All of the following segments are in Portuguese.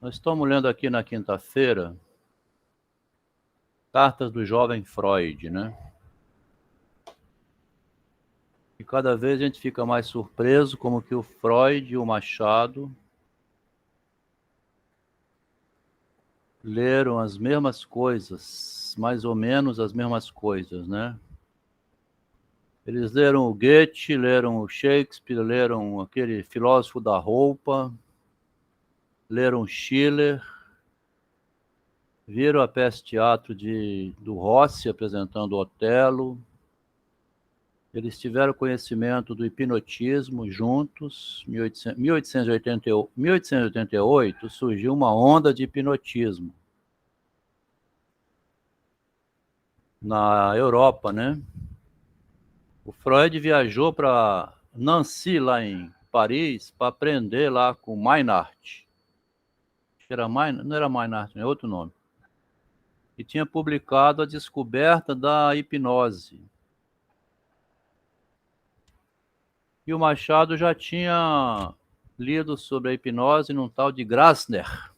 Nós estamos lendo aqui na quinta-feira Cartas do Jovem Freud, né? E cada vez a gente fica mais surpreso como que o Freud e o Machado leram as mesmas coisas, mais ou menos as mesmas coisas, né? Eles leram o Goethe, leram o Shakespeare, leram aquele filósofo da roupa, leram Schiller, viram a peça teatro do Rossi apresentando Otelo. Eles tiveram conhecimento do hipnotismo juntos. Em 1888 surgiu uma onda de hipnotismo na Europa, né? O Freud viajou para Nancy, lá em Paris, para aprender lá com Meinhardt. Não era Meinhardt, é outro nome. E tinha publicado a descoberta da hipnose. E o Machado já tinha lido sobre a hipnose num tal de Grassner,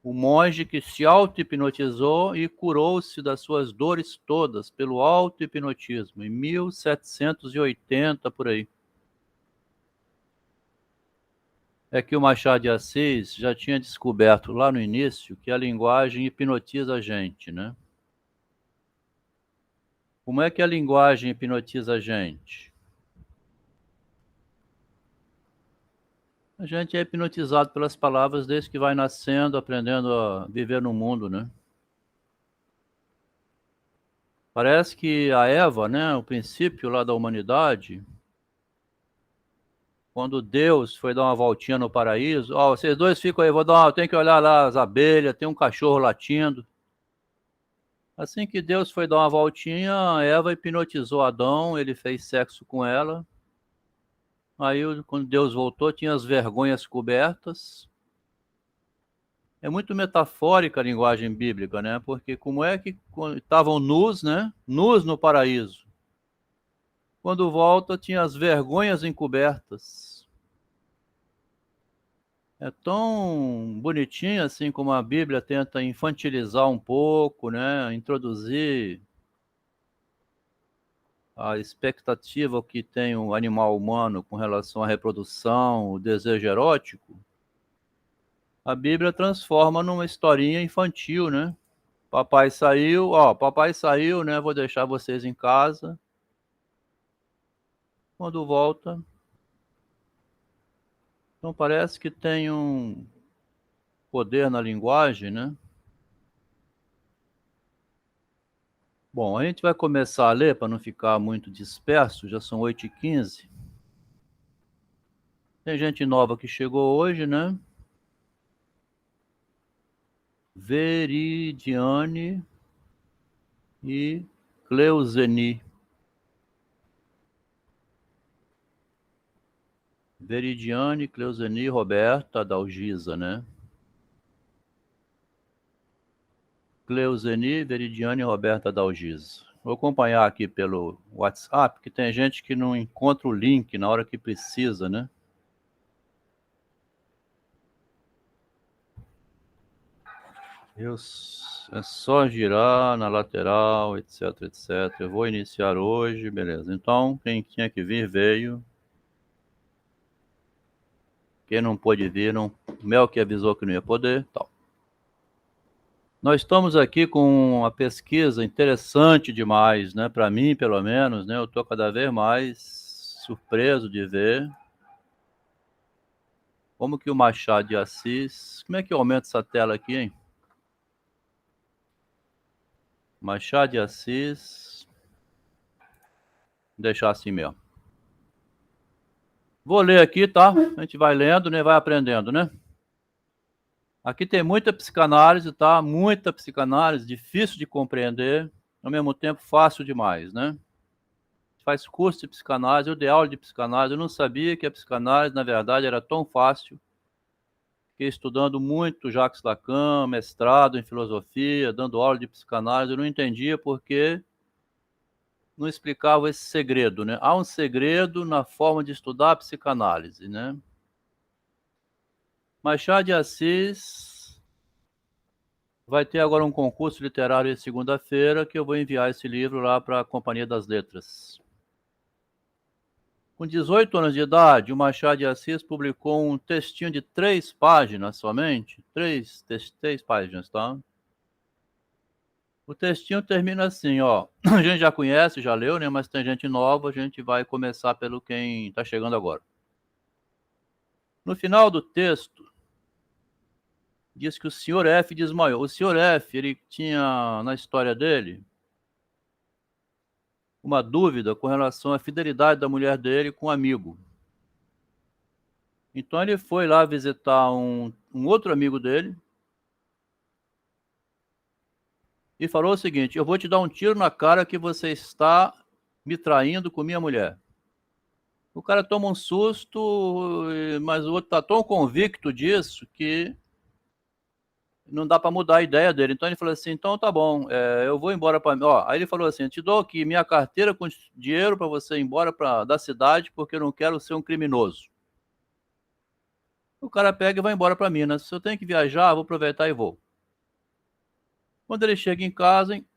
o monge que se auto-hipnotizou e curou-se das suas dores todas pelo auto-hipnotismo, em 1780, por aí. É que o Machado de Assis já tinha descoberto lá no início que a linguagem hipnotiza a gente, né? Como é que a linguagem hipnotiza a gente? A gente é hipnotizado pelas palavras desde que vai nascendo, aprendendo a viver no mundo, né? Parece que a Eva, né, o princípio lá da humanidade, quando Deus foi dar uma voltinha no paraíso, ó, vocês dois ficam aí, eu tenho que olhar lá as abelhas, tem um cachorro latindo. Assim que Deus foi dar uma voltinha, Eva hipnotizou Adão, ele fez sexo com ela. Aí, quando Deus voltou, tinha as vergonhas cobertas. É muito metafórica a linguagem bíblica, né? Porque como é que estavam nus, né? Nus no paraíso. Quando volta, tinha as vergonhas encobertas. É tão bonitinho assim como a Bíblia tenta infantilizar um pouco, né? Introduzir a expectativa que tem o animal humano com relação à reprodução, o desejo erótico. A Bíblia transforma numa historinha infantil, né? Papai saiu, né? Vou deixar vocês em casa. Quando volta, então parece que tem um poder na linguagem, né? Bom, a gente vai começar a ler para não ficar muito disperso, já são 8h15. Tem gente nova que chegou hoje, né? Veridiane e Cleuzeni. Veridiane, Cleuzeni, Roberta, Dalgisa, né? Cleuzeni, Veridiane e Roberta Dalgisa. Vou acompanhar aqui pelo WhatsApp, que tem gente que não encontra o link na hora que precisa, né? É só girar na lateral, etc, etc. Eu vou iniciar hoje, beleza. Então, quem tinha que vir, veio. Quem não pôde vir, não. Mel que avisou que não ia poder, tal. Nós estamos aqui com uma pesquisa interessante demais, né? Para mim, pelo menos, né? Eu estou cada vez mais surpreso de ver como que o Machado de Assis... Como é que eu aumento essa tela aqui, hein? Machado de Assis... Vou deixar assim mesmo. Vou ler aqui, tá? A gente vai lendo, né? Vai aprendendo, né? Aqui tem muita psicanálise, tá? Muita psicanálise, difícil de compreender, ao mesmo tempo fácil demais, né? Faz curso de psicanálise, eu dei aula de psicanálise, eu não sabia que a psicanálise, na verdade, era tão fácil. Fiquei estudando muito Jacques Lacan, mestrado em filosofia, dando aula de psicanálise, eu não entendia porque não explicava esse segredo, né? Há um segredo na forma de estudar a psicanálise, né? Machado de Assis vai ter agora um concurso literário de segunda-feira que eu vou enviar esse livro lá para a Companhia das Letras. Com 18 anos de idade, o Machado de Assis publicou um textinho de 3 páginas somente. Três páginas, tá? O textinho termina assim, ó. A gente já conhece, já leu, né? Mas tem gente nova, a gente vai começar pelo quem está chegando agora. No final do texto, diz que o Sr. F desmaiou. O Sr. F, ele tinha na história dele uma dúvida com relação à fidelidade da mulher dele com um amigo. Então ele foi lá visitar um outro amigo dele e falou o seguinte: eu vou te dar um tiro na cara que você está me traindo com minha mulher. O cara toma um susto, mas o outro está tão convicto disso que não dá para mudar a ideia dele. Então ele falou assim: então tá bom, eu vou embora para. Aí ele falou assim: te dou aqui minha carteira com dinheiro para você ir embora da cidade, porque eu não quero ser um criminoso. O cara pega e vai embora para Minas. Se eu tenho que viajar, vou aproveitar e vou. Quando ele chega em casa, hein?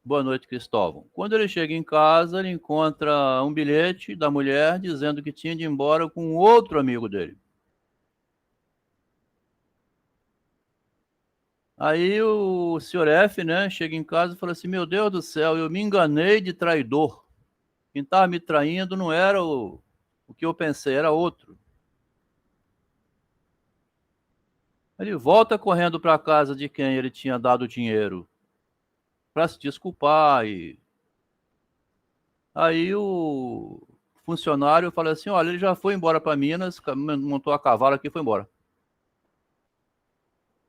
Boa noite, Cristóvão. Quando ele chega em casa, ele encontra um bilhete da mulher dizendo que tinha de ir embora com outro amigo dele. Aí o senhor F, né, chega em casa e fala assim: meu Deus do céu, eu me enganei de traidor. Quem estava me traindo não era o que eu pensei, era outro. Ele volta correndo para a casa de quem ele tinha dado o dinheiro para se desculpar. E aí o funcionário fala assim: olha, ele já foi embora para Minas, montou a cavalo aqui e foi embora.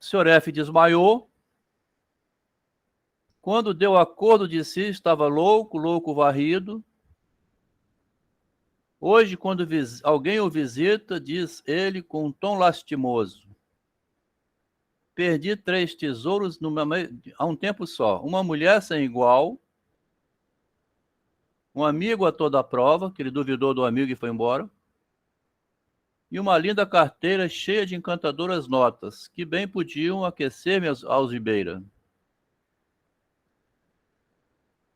O senhor F desmaiou. Quando deu acordo de si, estava louco, louco varrido. Hoje, quando alguém o visita, diz ele com um tom lastimoso: perdi 3 tesouros a um tempo só. Uma mulher sem igual, um amigo a toda prova, que ele duvidou do amigo e foi embora, e uma linda carteira cheia de encantadoras notas, que bem podiam aquecer-me aos algibeira.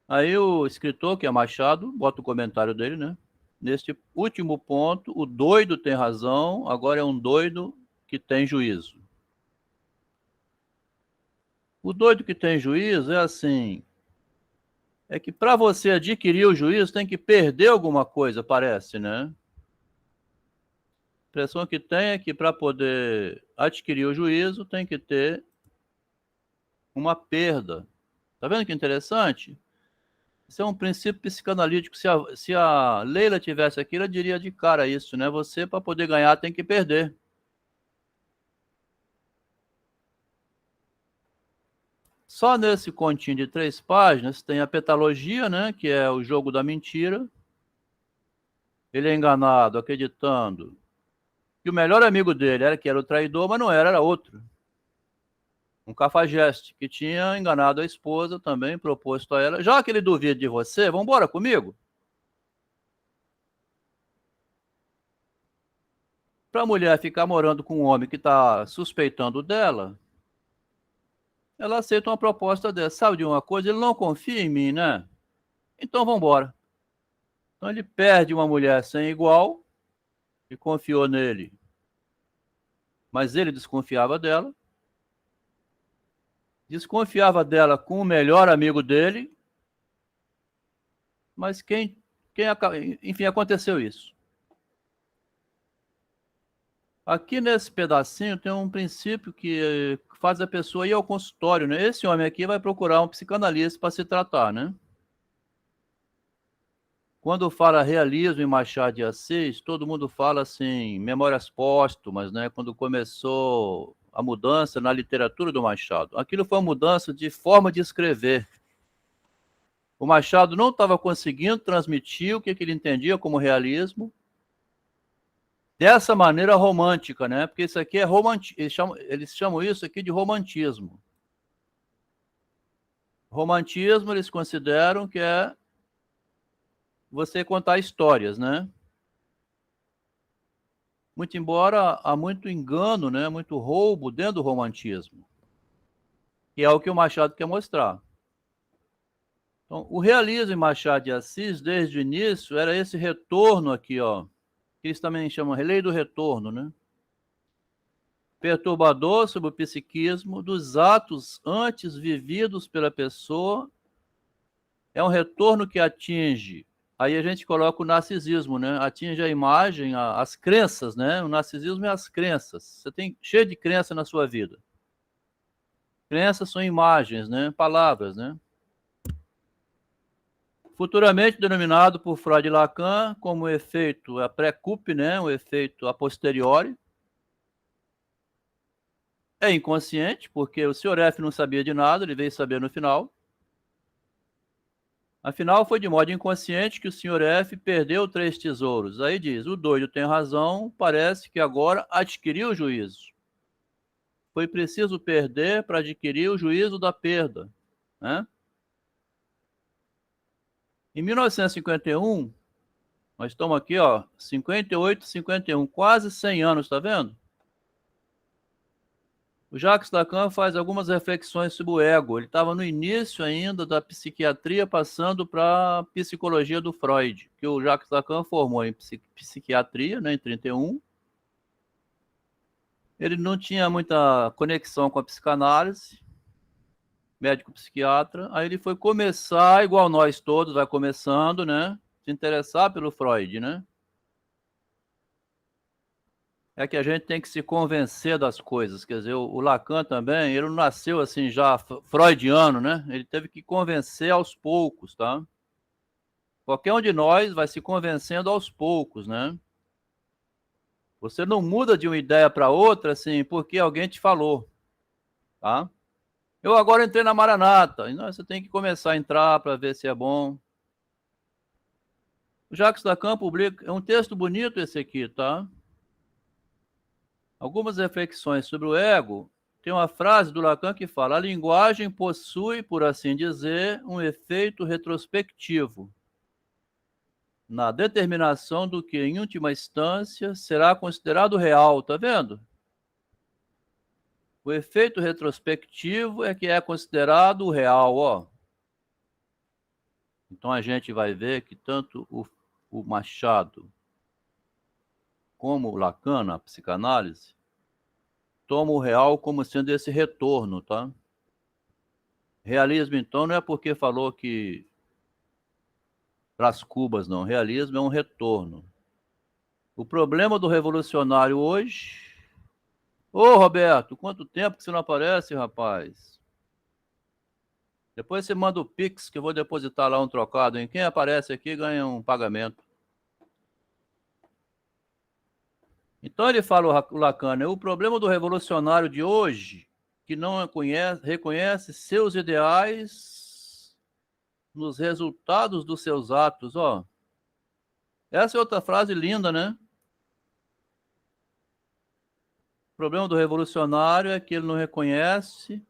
Aí o escritor, que é Machado, bota o comentário dele, né? Neste último ponto, o doido tem razão, agora é um doido que tem juízo. O doido que tem juízo é assim, é que para você adquirir o juízo tem que perder alguma coisa, parece, né? A impressão que tem é que para poder adquirir o juízo tem que ter uma perda. Tá vendo que interessante? Isso é um princípio psicanalítico. Se a Leila tivesse aqui, ela diria de cara isso, né? Você, para poder ganhar, tem que perder. Só nesse continho de 3 páginas tem a petalogia, né? Que é o jogo da mentira. Ele é enganado, acreditando que o melhor amigo dele era o traidor, mas não era, era outro. Um cafajeste que tinha enganado a esposa também, proposto a ela: já que ele duvida de você, vamos embora comigo? Para a mulher ficar morando com um homem que está suspeitando dela, ela aceita uma proposta dessa. Sabe de uma coisa? Ele não confia em mim, né? Então vamos embora. Então ele perde uma mulher sem igual, que confiou nele, mas ele desconfiava dela com o melhor amigo dele, mas enfim, aconteceu isso. Aqui nesse pedacinho tem um princípio que faz a pessoa ir ao consultório, né? Esse homem aqui vai procurar um psicanalista para se tratar, né? Quando fala realismo em Machado de Assis, todo mundo fala assim, memórias póstumas, né? Quando começou a mudança na literatura do Machado. Aquilo foi uma mudança de forma de escrever. O Machado não estava conseguindo transmitir o que ele entendia como realismo dessa maneira romântica, né? Porque isso aqui é eles chamam isso aqui de romantismo. Romantismo, eles consideram que é você contar histórias, né? Muito embora há muito engano, né, muito roubo dentro do romantismo, que é o que o Machado quer mostrar. Então, o realismo em Machado de Assis, desde o início, era esse retorno aqui, ó, que eles também chamam de lei do retorno, né? Perturbador sobre o psiquismo dos atos antes vividos pela pessoa, é um retorno que atinge, aí a gente coloca o narcisismo, né? Atinge a imagem, as crenças, né? O narcisismo é as crenças. Você tem cheio de crença na sua vida. Crenças são imagens, né? Palavras, né? Futuramente denominado por Freud e Lacan como efeito a pré-cup, né? O efeito a posteriori. É inconsciente, porque o Sr. F não sabia de nada, ele veio saber no final. Afinal, foi de modo inconsciente que o Sr. F perdeu 3 tesouros. Aí diz, o doido tem razão, parece que agora adquiriu o juízo. Foi preciso perder para adquirir o juízo da perda, né? Em 1951, nós estamos aqui, ó, 58, 51, quase 100 anos, tá vendo? O Jacques Lacan faz algumas reflexões sobre o ego. Ele estava no início ainda da psiquiatria, passando para a psicologia do Freud, que o Jacques Lacan formou em psiquiatria, né, em 31. Ele não tinha muita conexão com a psicanálise, médico psiquiatra. Aí ele foi começar, igual nós todos, vai começando, né, se interessar pelo Freud, né? É que a gente tem que se convencer das coisas. Quer dizer, o Lacan também, ele não nasceu assim já freudiano, né? Ele teve que convencer aos poucos, tá? Qualquer um de nós vai se convencendo aos poucos, né? Você não muda de uma ideia para outra assim porque alguém te falou, tá? Eu agora entrei na Maranata. Não, você tem que começar a entrar para ver se é bom. O Jacques Lacan publica, é um texto bonito esse aqui, tá? Algumas reflexões sobre o ego. Tem uma frase do Lacan que fala: a linguagem possui, por assim dizer, um efeito retrospectivo na determinação do que, em última instância, será considerado real. Tá vendo? O efeito retrospectivo é que é considerado o real, ó. Então a gente vai ver que tanto o Machado como o Lacan, na psicanálise, toma o real como sendo esse retorno, tá? Realismo, então, não é porque falou que para as cubas, não. Realismo é um retorno. O problema do revolucionário hoje... Ô, Roberto, quanto tempo que você não aparece, rapaz? Depois você manda o Pix, que eu vou depositar lá um trocado, hein? Quem aparece aqui ganha um pagamento. Então ele fala, o Lacan, né? O problema do revolucionário de hoje, que não reconhece seus ideais nos resultados dos seus atos, ó. Essa é outra frase linda, né? O problema do revolucionário é que ele não reconhece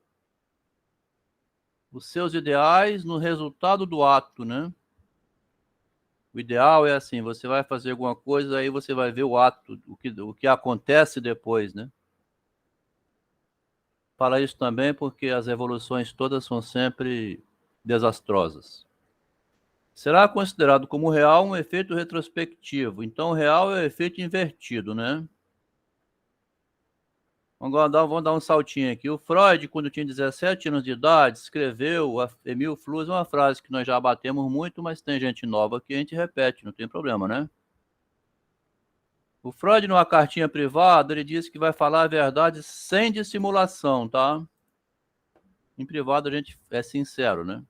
os seus ideais no resultado do ato, né? O ideal é assim, você vai fazer alguma coisa, aí você vai ver o ato, o que acontece depois, né? Fala isso também porque as revoluções todas são sempre desastrosas. Será considerado como real um efeito retrospectivo. Então, o real é o efeito invertido, né? Vamos dar um saltinho aqui. O Freud, quando tinha 17 anos de idade, escreveu a Emile Flus, uma frase que nós já batemos muito, mas tem gente nova que a gente repete, não tem problema, né? O Freud, numa cartinha privada, ele disse que vai falar a verdade sem dissimulação, tá? Em privado a gente é sincero, né?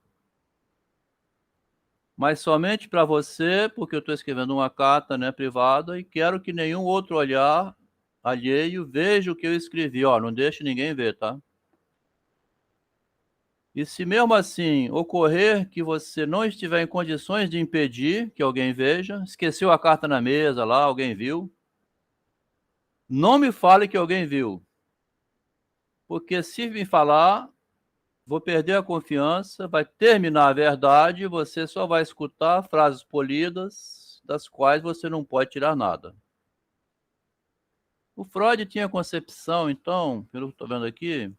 Mas somente para você, porque eu estou escrevendo uma carta, né, privada, e quero que nenhum outro olhar alheio veja o que eu escrevi. Ó, não deixe ninguém ver, tá? E se mesmo assim ocorrer que você não estiver em condições de impedir que alguém veja, esqueceu a carta na mesa lá, alguém viu, não me fale que alguém viu. Porque se me falar, vou perder a confiança, vai terminar a verdade e você só vai escutar frases polidas das quais você não pode tirar nada. O Freud tinha concepção, então, pelo que estou vendo aqui,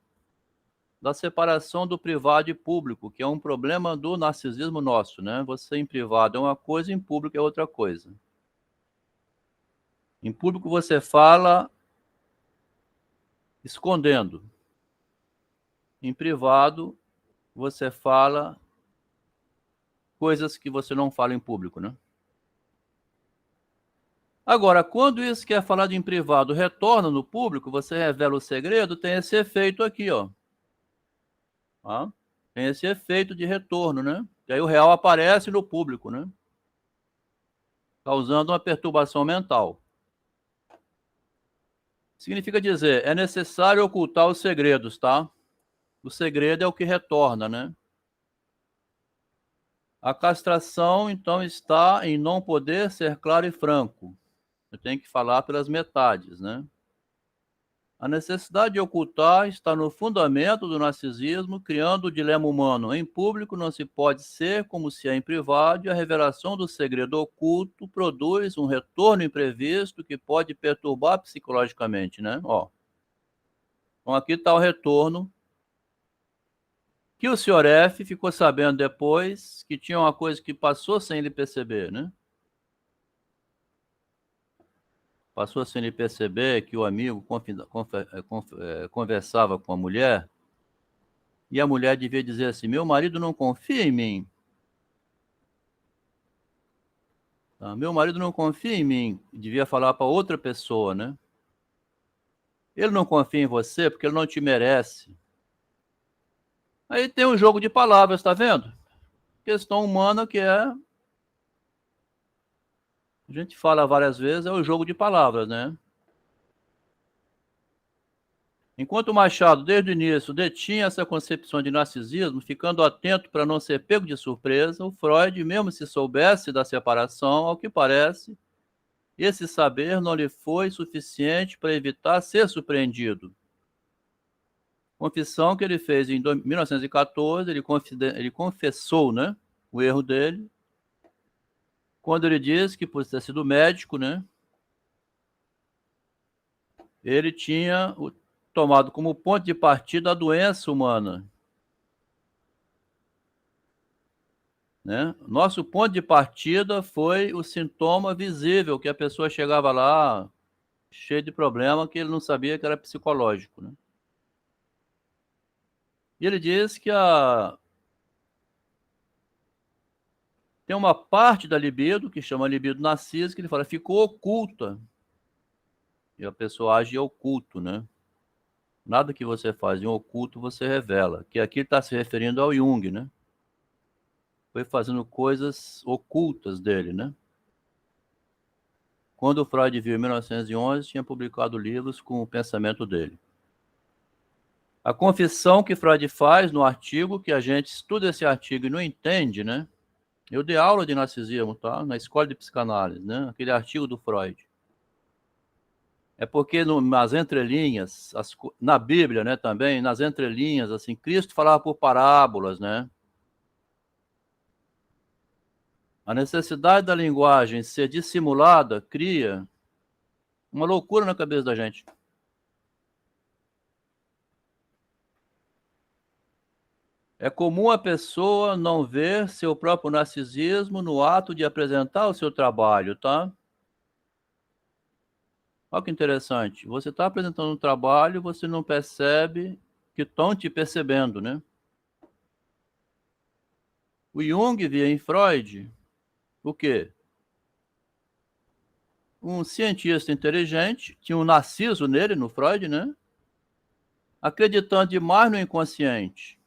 da separação do privado e público, que é um problema do narcisismo nosso, né? Você em privado é uma coisa, em público é outra coisa. Em público você fala escondendo. Em privado você fala coisas que você não fala em público, né? Agora, quando isso que é falado em privado retorna no público, você revela o segredo, tem esse efeito aqui, ó. Tá? Tem esse efeito de retorno, né? E aí o real aparece no público, né? Causando uma perturbação mental. Significa dizer, é necessário ocultar os segredos, tá? O segredo é o que retorna, né? A castração, então, está em não poder ser claro e franco. Eu tenho que falar pelas metades, né? A necessidade de ocultar está no fundamento do narcisismo, criando o dilema humano. Em público não se pode ser como se é em privado, e a revelação do segredo oculto produz um retorno imprevisto que pode perturbar psicologicamente, né? Ó. Então aqui está o retorno que o senhor F ficou sabendo depois que tinha uma coisa que passou sem ele perceber, né? Passou sem ele perceber que o amigo conversava com a mulher e a mulher devia dizer assim: meu marido não confia em mim. Tá? Meu marido não confia em mim. Devia falar para outra pessoa, né? Ele não confia em você porque ele não te merece. Aí tem um jogo de palavras, tá vendo? Questão humana que é. A gente fala várias vezes, é o jogo de palavras, né? Enquanto Machado, desde o início, detinha essa concepção de narcisismo, ficando atento para não ser pego de surpresa, o Freud, mesmo se soubesse da separação, ao que parece, esse saber não lhe foi suficiente para evitar ser surpreendido. Confissão que ele fez em 1914, ele confessou, né, o erro dele, quando ele disse que, por ter sido médico, né, ele tinha tomado como ponto de partida a doença humana. Né? Nosso ponto de partida foi o sintoma visível, que a pessoa chegava lá cheio de problema, que ele não sabia que era psicológico. Né? E ele diz que tem uma parte da libido, que chama libido narcísica, que ele fala, ficou oculta. E a pessoa age oculto, né? Nada que você faz em oculto, você revela. Que aqui está se referindo ao Jung, né? Foi fazendo coisas ocultas dele, né? Quando o Freud viu em 1911, tinha publicado livros com o pensamento dele. A confissão que Freud faz no artigo, que a gente estuda esse artigo e não entende, né? Eu dei aula de narcisismo, tá? Na escola de psicanálise, né? Aquele artigo do Freud. É porque nas entrelinhas, na Bíblia, né, também, nas entrelinhas, assim, Cristo falava por parábolas, né? A necessidade da linguagem ser dissimulada cria uma loucura na cabeça da gente. É comum a pessoa não ver seu próprio narcisismo no ato de apresentar o seu trabalho, tá? Olha que interessante. Você está apresentando um trabalho, você não percebe que estão te percebendo, né? O Jung via em Freud o quê? Um cientista inteligente, tinha um narciso nele, no Freud, né? Acreditando demais no inconsciente.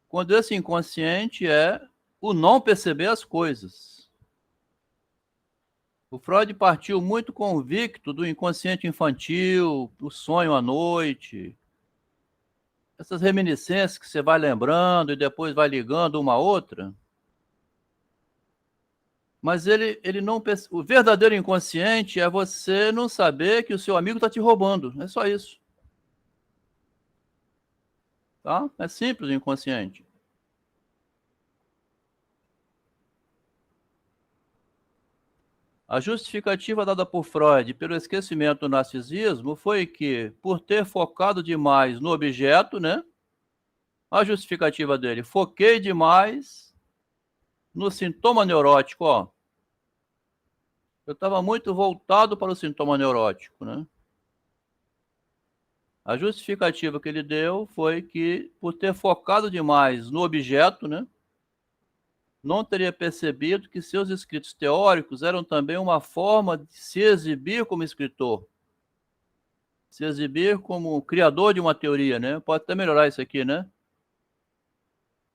Quando esse inconsciente é o não perceber as coisas. O Freud partiu muito convicto do inconsciente infantil, o sonho à noite, essas reminiscências que você vai lembrando e depois vai ligando uma a outra. Mas ele não. O verdadeiro inconsciente é você não saber que o seu amigo está te roubando. É só isso. Tá? É simples o inconsciente. A justificativa dada por Freud pelo esquecimento do narcisismo foi que, por ter focado demais no objeto, né? A justificativa dele, foquei demais no sintoma neurótico, ó. Eu estava muito voltado para o sintoma neurótico, né? A justificativa que ele deu foi que, por ter focado demais no objeto, né? Não teria percebido que seus escritos teóricos eram também uma forma de se exibir como escritor. Se exibir como criador de uma teoria, né? Pode até melhorar isso aqui, né?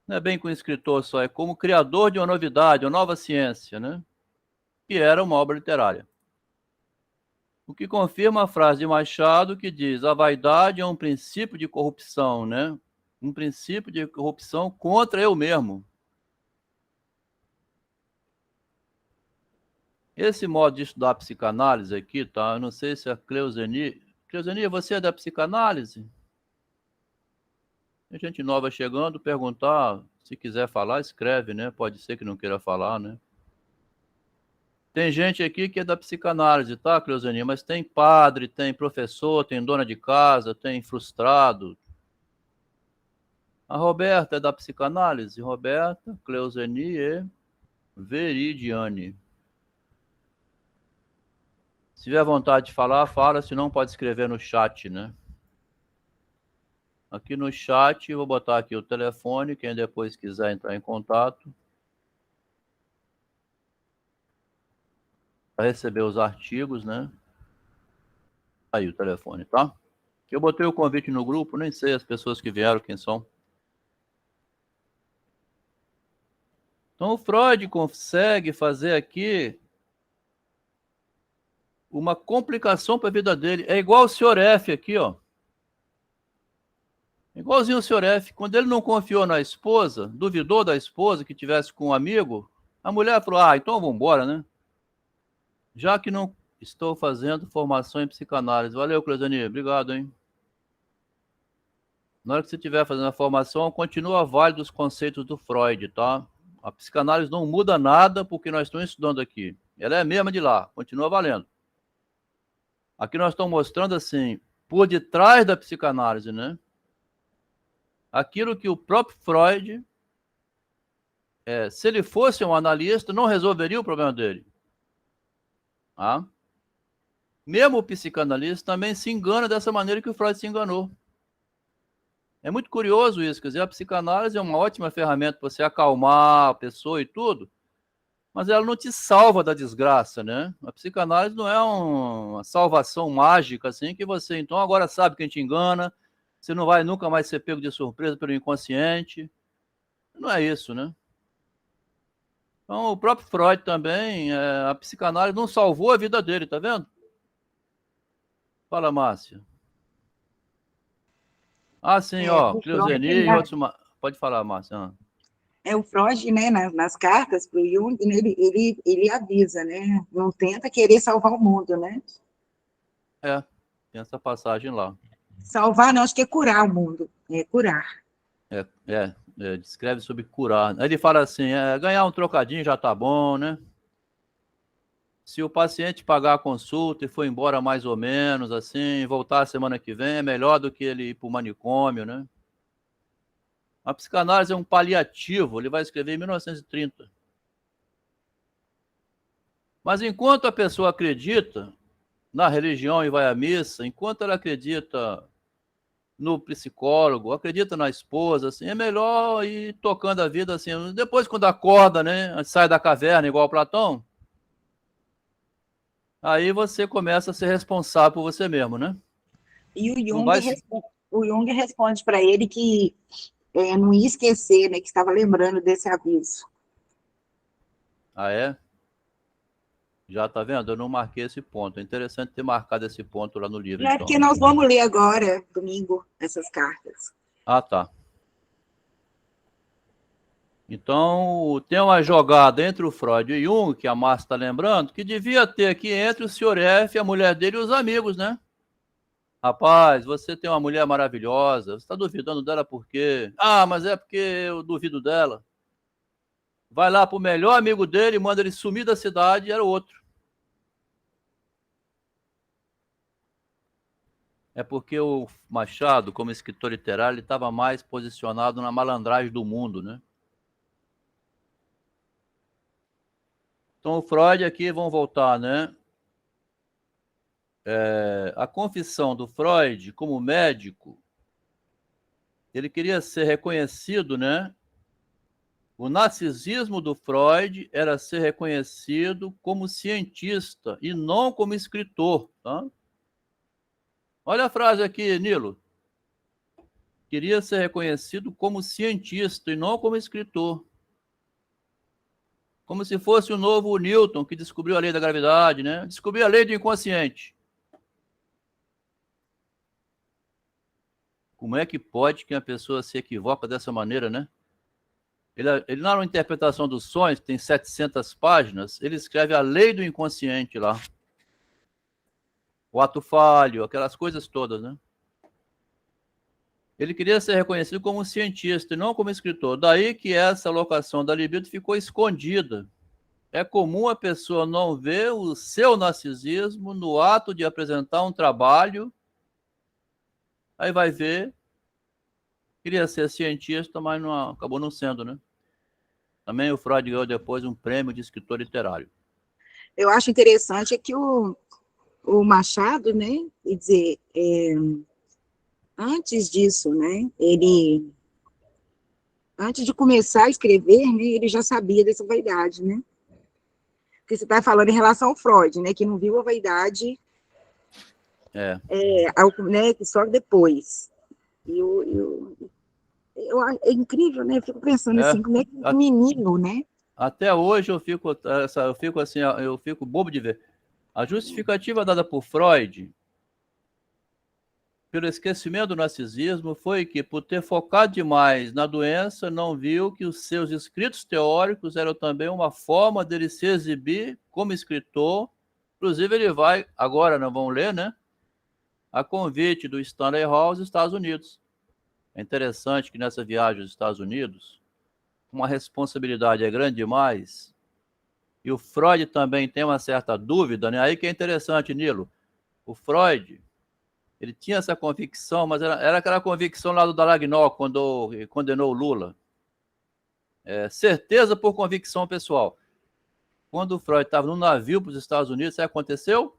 Não é bem como escritor só, é como criador de uma novidade, uma nova ciência, né? Que era uma obra literária. O que confirma a frase de Machado que diz: a vaidade é um princípio de corrupção, né? Um princípio de corrupção contra eu mesmo. Esse modo de estudar psicanálise aqui, tá? Eu não sei se a Cleuzeni... Cleuzeni, você é da psicanálise? Tem gente nova chegando, perguntar, se quiser falar, escreve, né? Pode ser que não queira falar, né? Tem gente aqui que é da psicanálise, tá, Cleuzeni? Mas tem padre, tem professor, tem dona de casa, tem frustrado. A Roberta é da psicanálise. Roberta, Cleuzeni e Veridiane. Se tiver vontade de falar, fala, se não pode escrever no chat, né? Aqui no chat, vou botar aqui o telefone, quem depois quiser entrar em contato. Para receber os artigos, né? Aí o telefone, tá? Eu botei o convite no grupo, nem sei as pessoas que vieram, quem são. Então o Freud consegue fazer aqui uma complicação para a vida dele. É igual o Sr. F aqui, ó. Igualzinho o Sr. F. Quando ele não confiou na esposa, duvidou da esposa que tivesse com um amigo, a mulher falou, então vamos embora, né? Já que não estou fazendo formação em psicanálise. Valeu, Cleuzani. Obrigado, hein? Na hora que você estiver fazendo a formação, continua válido os conceitos do Freud, tá? A psicanálise não muda nada porque nós estamos estudando aqui. Ela é a mesma de lá, continua valendo. Aqui nós estamos mostrando, assim, por detrás da psicanálise, né? Aquilo que o próprio Freud, se ele fosse um analista, não resolveria o problema dele. Tá? Mesmo o psicanalista também se engana dessa maneira que o Freud se enganou. É muito curioso isso, quer dizer, a psicanálise é uma ótima ferramenta para você acalmar a pessoa e tudo, mas ela não te salva da desgraça, né? A psicanálise não é uma salvação mágica, assim, que você, então, agora sabe quem te engana, você não vai nunca mais ser pego de surpresa pelo inconsciente. Não é isso, né? Então, o próprio Freud também, a psicanálise não salvou a vida dele, tá vendo? Fala, Márcia. Sim, ó, Cleuzeni e outros... Pode falar, Márcia. O Freud, né, nas cartas para o Jung, ele avisa, né? Não tenta querer salvar o mundo, né? Tem essa passagem lá. Salvar, não, acho que é curar o mundo. É curar. Descreve sobre curar. Aí ele fala assim, ganhar um trocadinho já tá bom, né? Se o paciente pagar a consulta e for embora mais ou menos, assim, voltar a semana que vem, é melhor do que ele ir para o manicômio, né? A psicanálise é um paliativo, ele vai escrever em 1930. Mas enquanto a pessoa acredita na religião e vai à missa, enquanto ela acredita no psicólogo, acredita na esposa, assim, é melhor ir tocando a vida assim. Depois, quando acorda, né, sai da caverna, igual Platão, aí você começa a ser responsável por você mesmo, né? E o Jung responde para ele que não ia esquecer, né, que estava lembrando desse aviso. É? Já tá vendo? Eu não marquei esse ponto. É interessante ter marcado esse ponto lá no livro. É então. porque nós vamos ler agora, domingo, essas cartas. Tá. Então, tem uma jogada entre o Freud e o Jung, que a Márcia está lembrando, que devia ter aqui entre o Sr. F, a mulher dele e os amigos, né? Rapaz, você tem uma mulher maravilhosa, você está duvidando dela por quê? Mas é porque eu duvido dela. Vai lá pro melhor amigo dele, manda ele sumir da cidade, e era o outro. É porque o Machado, como escritor literário, ele estava mais posicionado na malandragem do mundo, né? Então, o Freud aqui, vamos voltar, né? A confissão do Freud como médico, ele queria ser reconhecido, né? O narcisismo do Freud era ser reconhecido como cientista e não como escritor, tá? Olha a frase aqui, Nilo. Queria ser reconhecido como cientista e não como escritor. Como se fosse o novo Newton, que descobriu a lei da gravidade, né? Descobriu a lei do inconsciente. Como é que pode que a pessoa se equivoca dessa maneira, né? Ele na interpretação dos sonhos, que tem 700 páginas, ele escreve a lei do inconsciente lá. O ato falho, aquelas coisas todas, né? Ele queria ser reconhecido como um cientista e não como escritor. Daí que essa locação da libido ficou escondida. É comum a pessoa não ver o seu narcisismo no ato de apresentar um trabalho, aí vai ver, queria ser cientista, mas não, acabou não sendo, né? Também o Freud ganhou depois um prêmio de escritor literário. Eu acho interessante é que o Machado, né, quer dizer, antes disso, né, antes de começar a escrever, né, ele já sabia dessa vaidade, né? Porque você está falando em relação ao Freud, né, que não viu a vaidade né, que só depois. É incrível, né? Eu fico pensando assim, como é que um menino, né? Até hoje eu fico assim, eu fico bobo de ver. A justificativa dada por Freud pelo esquecimento do narcisismo foi que, por ter focado demais na doença, não viu que os seus escritos teóricos eram também uma forma dele se exibir como escritor. Inclusive, ele vai, agora não vamos ler, né? A convite do Stanley Hall aos Estados Unidos. É interessante que nessa viagem aos Estados Unidos, uma responsabilidade é grande demais, e o Freud também tem uma certa dúvida, né? Aí que é interessante, Nilo. O Freud, ele tinha essa convicção, mas era aquela convicção lá do Dallagnol, quando condenou o Lula. Certeza por convicção pessoal. Quando o Freud estava no navio para os Estados Unidos, sabe o que aconteceu?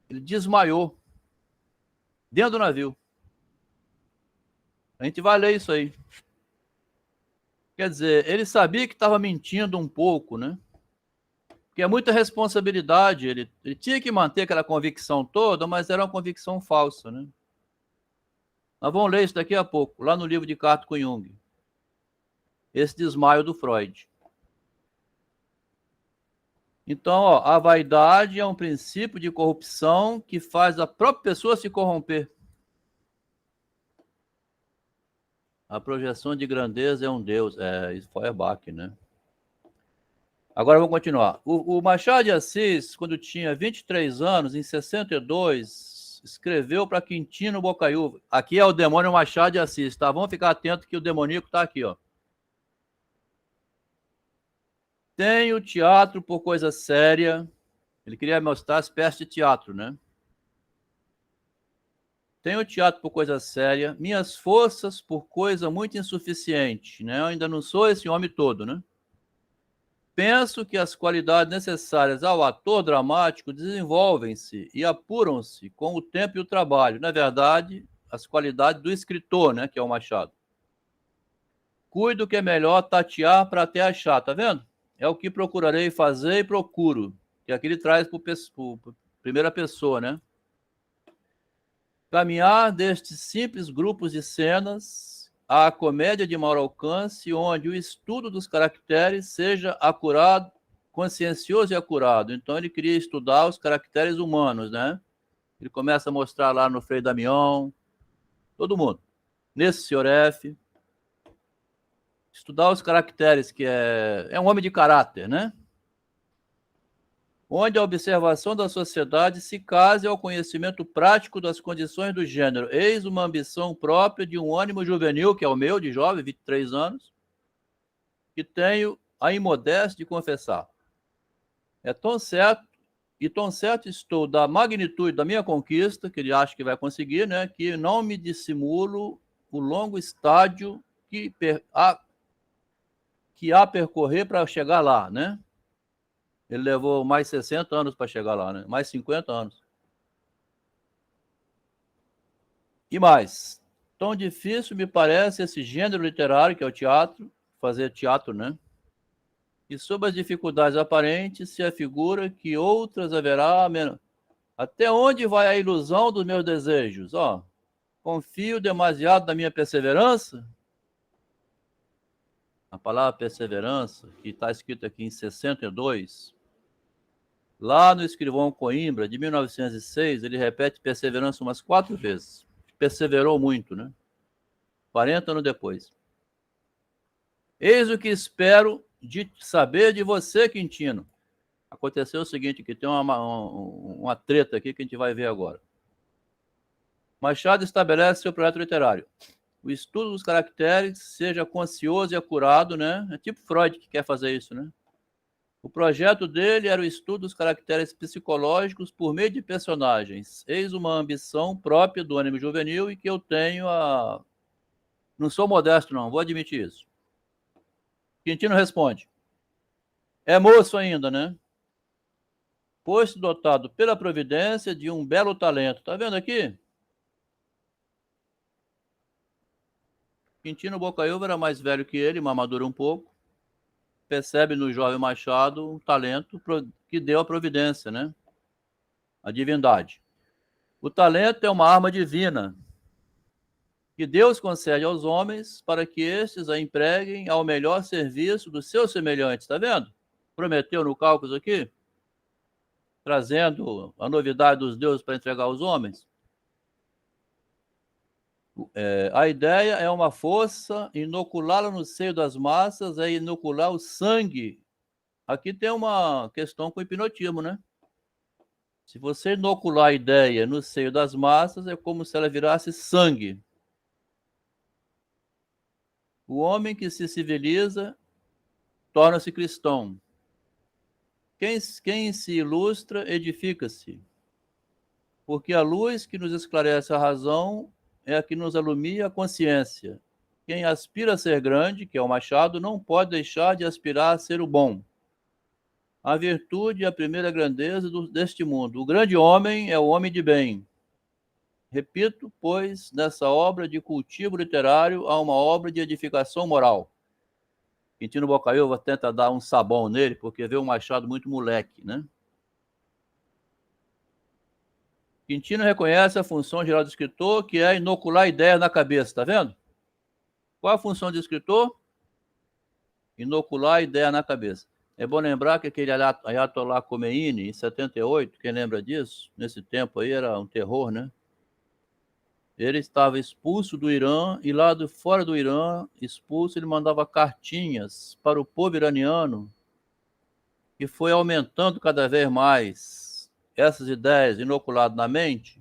Ele desmaiou dentro do navio. A gente vai ler isso aí. Quer dizer, ele sabia que estava mentindo um pouco, né? Porque é muita responsabilidade. Ele tinha que manter aquela convicção toda, mas era uma convicção falsa, né? Nós vamos ler isso daqui a pouco, lá no livro de Carta com Jung. Esse desmaio do Freud. Então, ó, a vaidade é um princípio de corrupção que faz a própria pessoa se corromper. A projeção de grandeza é um Deus. Isso foi Feuerbach, né? Agora vamos continuar. O Machado de Assis, quando tinha 23 anos, em 62, escreveu para Quintino Bocaiúva. Aqui é o demônio Machado de Assis, tá? Vamos ficar atento que o demoníaco está aqui, ó. Tenho teatro por coisa séria. Ele queria mostrar as peças de teatro, né? Tenho teatro por coisa séria, minhas forças por coisa muito insuficiente, né? Eu ainda não sou esse homem todo, né? Penso que as qualidades necessárias ao ator dramático desenvolvem-se e apuram-se com o tempo e o trabalho. Na verdade, as qualidades do escritor, né, que é o Machado. Cuido que é melhor tatear para até achar, tá vendo? É o que procurarei fazer e procuro, que aqui ele traz por primeira pessoa, né? Caminhar destes simples grupos de cenas à comédia de maior alcance, onde o estudo dos caracteres seja acurado, consciencioso e acurado. Então, ele queria estudar os caracteres humanos, né? Ele começa a mostrar lá no Frei Damião, todo mundo. Nesse Sr. F. Estudar os caracteres, que é um homem de caráter, né? Onde a observação da sociedade se case ao conhecimento prático das condições do gênero. Eis uma ambição própria de um ânimo juvenil, que é o meu, de jovem, 23 anos, que tenho a imodéstia de confessar. É tão certo e tão certo estou da magnitude da minha conquista, que ele acha que vai conseguir, né, que não me dissimulo o longo estádio que há a percorrer para chegar lá, né? Ele levou mais 60 anos para chegar lá, né? Mais 50 anos. E mais, tão difícil me parece esse gênero literário, que é o teatro, fazer teatro, né? E sob as dificuldades aparentes se afigura que outras haverá menos. Até onde vai a ilusão dos meus desejos? Ó, confio demasiado na minha perseverança? A palavra perseverança, que está escrita aqui em 62, lá no Escrivão Coimbra, de 1906, ele repete perseverança umas 4 vezes. Perseverou muito, né? 40 anos depois. Eis o que espero de saber de você, Quintino. Aconteceu o seguinte, que tem uma treta aqui que a gente vai ver agora. Machado estabelece seu projeto literário. O estudo dos caracteres seja conscioso e acurado, né? É tipo Freud que quer fazer isso, né? O projeto dele era o estudo dos caracteres psicológicos por meio de personagens. Eis uma ambição própria do ânimo juvenil e que eu tenho a... Não sou modesto, não, vou admitir isso. Quintino responde. É moço ainda, né? Pois dotado pela providência de um belo talento. Tá vendo aqui? Quintino Bocaiúva era mais velho que ele, mas madura um pouco. Percebe no jovem Machado um talento que deu a providência, né? A divindade. O talento é uma arma divina que Deus concede aos homens para que estes a empreguem ao melhor serviço dos seus semelhantes. Tá vendo? Prometeu no Cálculos aqui, trazendo a novidade dos deuses para entregar aos homens. A ideia é uma força, inoculá-la no seio das massas é inocular o sangue. Aqui tem uma questão com o hipnotismo, né? Se você inocular a ideia no seio das massas, é como se ela virasse sangue. O homem que se civiliza torna-se cristão. Quem se ilustra, edifica-se. Porque a luz que nos esclarece a razão é a que nos alumia a consciência. Quem aspira a ser grande, que é o Machado, não pode deixar de aspirar a ser o bom. A virtude é a primeira grandeza deste mundo. O grande homem é o homem de bem. Repito, pois, nessa obra de cultivo literário há uma obra de edificação moral. Quintino Bocaiúva tenta dar um sabão nele, porque vê o Machado muito moleque, né? Quintino reconhece a função geral do escritor, que é inocular ideias na cabeça, tá vendo? Qual a função do escritor? Inocular ideia na cabeça. É bom lembrar que aquele Ayatollah Khomeini, em 78, quem lembra disso? Nesse tempo aí era um terror, né? Ele estava expulso do Irã e lá de fora do Irã, expulso, ele mandava cartinhas para o povo iraniano e foi aumentando cada vez mais essas ideias inoculadas na mente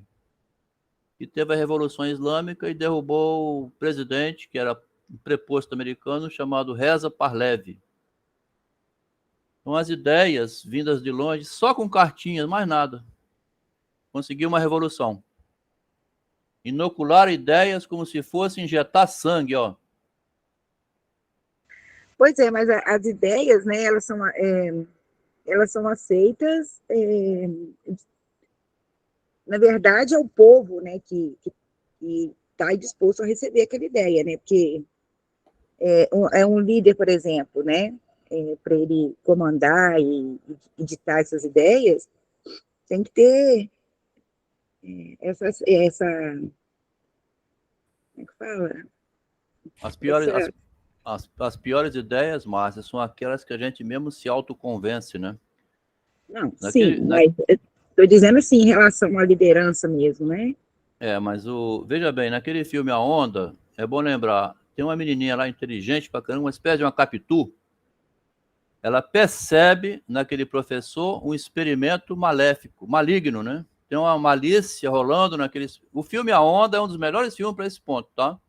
e teve a Revolução Islâmica e derrubou o presidente, que era um preposto americano, chamado Reza Pahlavi. Então as ideias vindas de longe, só com cartinhas, mais nada, conseguiu uma revolução. Inocular ideias como se fosse injetar sangue, ó. Pois é, mas as ideias, né, elas são aceitas, na verdade, é o povo, né, que está disposto a receber aquela ideia, né, porque é um líder, por exemplo, né, para ele comandar e ditar essas ideias, tem que ter essa como é que fala? As piores ideias, Márcia, são aquelas que a gente mesmo se autoconvence, né? Não, sim, mas estou dizendo assim, em relação à liderança mesmo, né? Mas veja bem, naquele filme A Onda, é bom lembrar, tem uma menininha lá inteligente pra caramba, uma espécie de uma Capitu. Ela percebe naquele professor um experimento maléfico, maligno, né? Tem uma malícia rolando naquele... O filme A Onda é um dos melhores filmes para esse ponto, tá?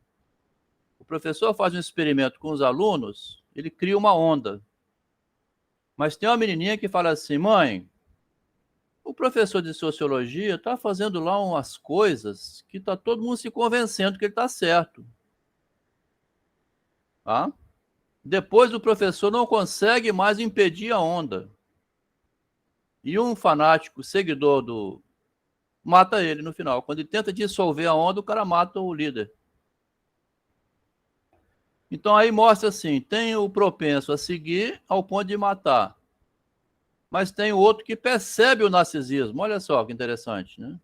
O professor faz um experimento com os alunos, ele cria uma onda. Mas tem uma menininha que fala assim, mãe, o professor de sociologia está fazendo lá umas coisas que está todo mundo se convencendo que ele está certo. Tá? Depois o professor não consegue mais impedir a onda. E um fanático, seguidor do... mata ele no final. Quando ele tenta dissolver a onda, o cara mata o líder. Então aí mostra assim, tem o propenso a seguir ao ponto de matar. Mas tem o outro que percebe o narcisismo. Olha só que interessante, né?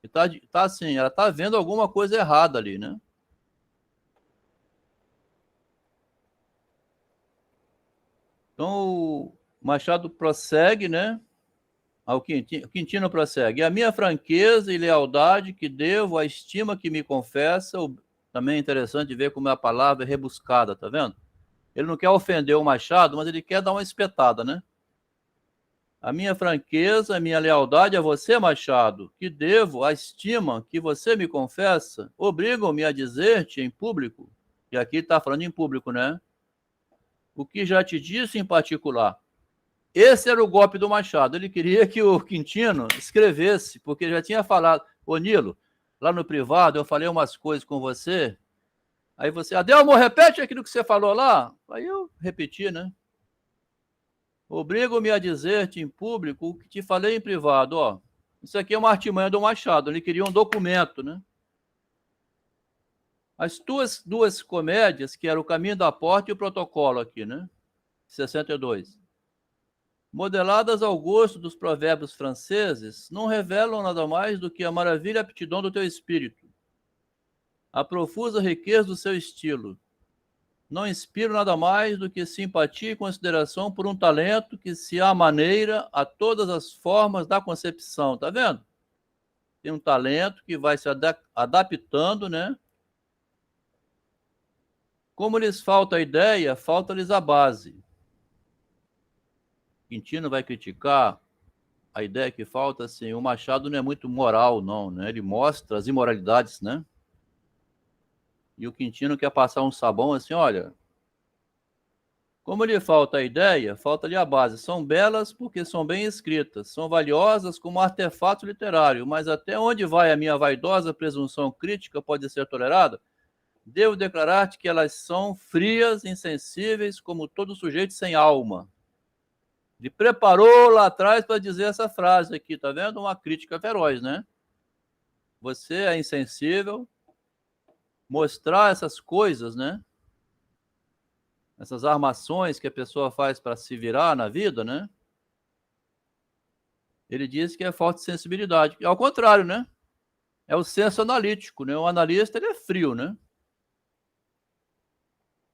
E tá assim, ela tá vendo alguma coisa errada ali, né? Então o Machado prossegue, né? O Quintino prossegue. A minha franqueza e lealdade que devo, a estima que me confessa, também é interessante ver como a palavra é rebuscada, tá vendo? Ele não quer ofender o Machado, mas ele quer dar uma espetada, né? A minha franqueza, a minha lealdade a você, Machado, que devo, a estima que você me confessa, obrigam-me a dizer-te em público, e aqui está falando em público, né? O que já te disse em particular. Esse era o golpe do Machado. Ele queria que o Quintino escrevesse, porque já tinha falado, ô Nilo, lá no privado eu falei umas coisas com você, aí você, Adelmo, repete aquilo que você falou lá. Aí eu repeti, né? Obrigo-me a dizer-te em público o que te falei em privado, ó. Isso aqui é uma artimanha do Machado, ele queria um documento, né? As tuas duas comédias, que eram O Caminho da Porta e O Protocolo aqui, né? 62. Modeladas ao gosto dos provérbios franceses, não revelam nada mais do que a maravilha e aptidão do teu espírito, a profusa riqueza do seu estilo. Não inspiram nada mais do que simpatia e consideração por um talento que se amaneira a todas as formas da concepção, tá vendo? Tem um talento que vai se adaptando, né? Como lhes falta a ideia, falta-lhes a base. Quintino vai criticar a ideia que falta, assim, o Machado não é muito moral, não, né? Ele mostra as imoralidades, né? E o Quintino quer passar um sabão assim, olha, como lhe falta a ideia, falta-lhe a base. São belas porque são bem escritas, são valiosas como artefato literário, mas até onde vai a minha vaidosa presunção crítica pode ser tolerada? Devo declarar-te que elas são frias, insensíveis, como todo sujeito sem alma. Ele preparou lá atrás para dizer essa frase aqui, tá vendo? Uma crítica feroz, né? Você é insensível, mostrar essas coisas, né? Essas armações que a pessoa faz para se virar na vida, né? Ele diz que é falta de sensibilidade. Ao contrário, né? É o senso analítico, né? O analista, ele é frio, né?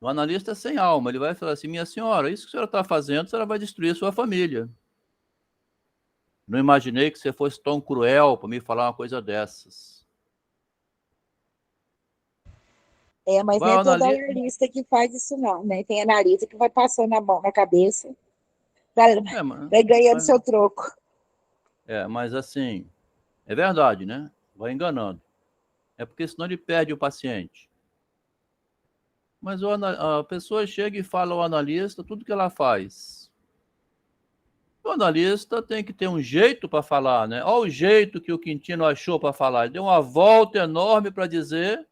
O analista é sem alma. Ele vai falar assim, minha senhora, isso que a senhora está fazendo, a senhora vai destruir a sua família. Não imaginei que você fosse tão cruel para me falar uma coisa dessas. Mas não é todo analista que faz isso, não, né? Tem analista que vai passando a mão na cabeça, vai ganhando seu troco. Mas assim, é verdade, né? Vai enganando. É porque senão ele perde o paciente. Mas a pessoa chega e fala ao analista tudo que ela faz. O analista tem que ter um jeito para falar, né? Olha o jeito que o Quintino achou para falar. Ele deu uma volta enorme para dizer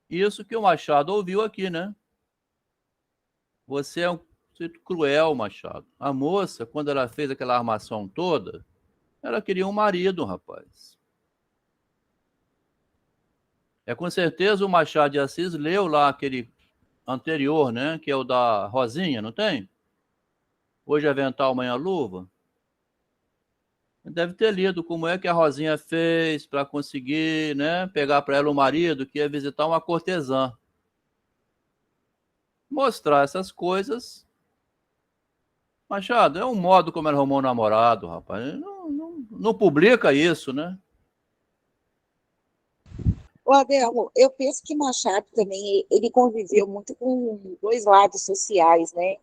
isso que o Machado ouviu aqui, né? Você é um sujeito cruel, Machado. A moça, quando ela fez aquela armação toda, ela queria um marido, rapaz. Com certeza o Machado de Assis leu lá aquele anterior, né? Que é o da Rosinha, não tem? Hoje avental, amanhã luva. Deve ter lido como é que a Rosinha fez para conseguir, né, pegar para ela o marido que ia visitar uma cortesã. Mostrar essas coisas. Machado, é um modo como ela arrumou um namorado, rapaz. Não publica isso, né? O Adelmo, eu penso que Machado também, ele conviveu muito com dois lados sociais, né?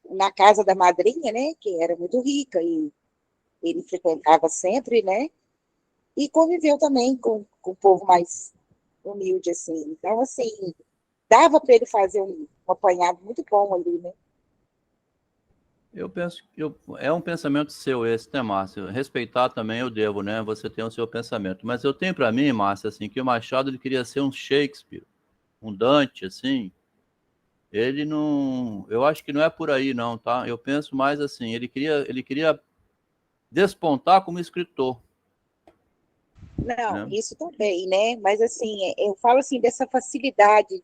Na casa da madrinha, né, que era muito rica e ele frequentava sempre, né? E conviveu também com o povo mais humilde, assim. Então, assim, dava para ele fazer um apanhado muito bom ali, né? Eu penso que é um pensamento seu esse, né, Márcio? Respeitar também eu devo, né? Você tem o seu pensamento. Mas eu tenho para mim, Márcio, assim, que o Machado ele queria ser um Shakespeare, um Dante, assim. Ele não, eu acho que não é por aí, não, tá? Eu penso mais assim, ele queria despontar como escritor, Não, né? isso também, né? Mas assim, eu falo assim dessa facilidade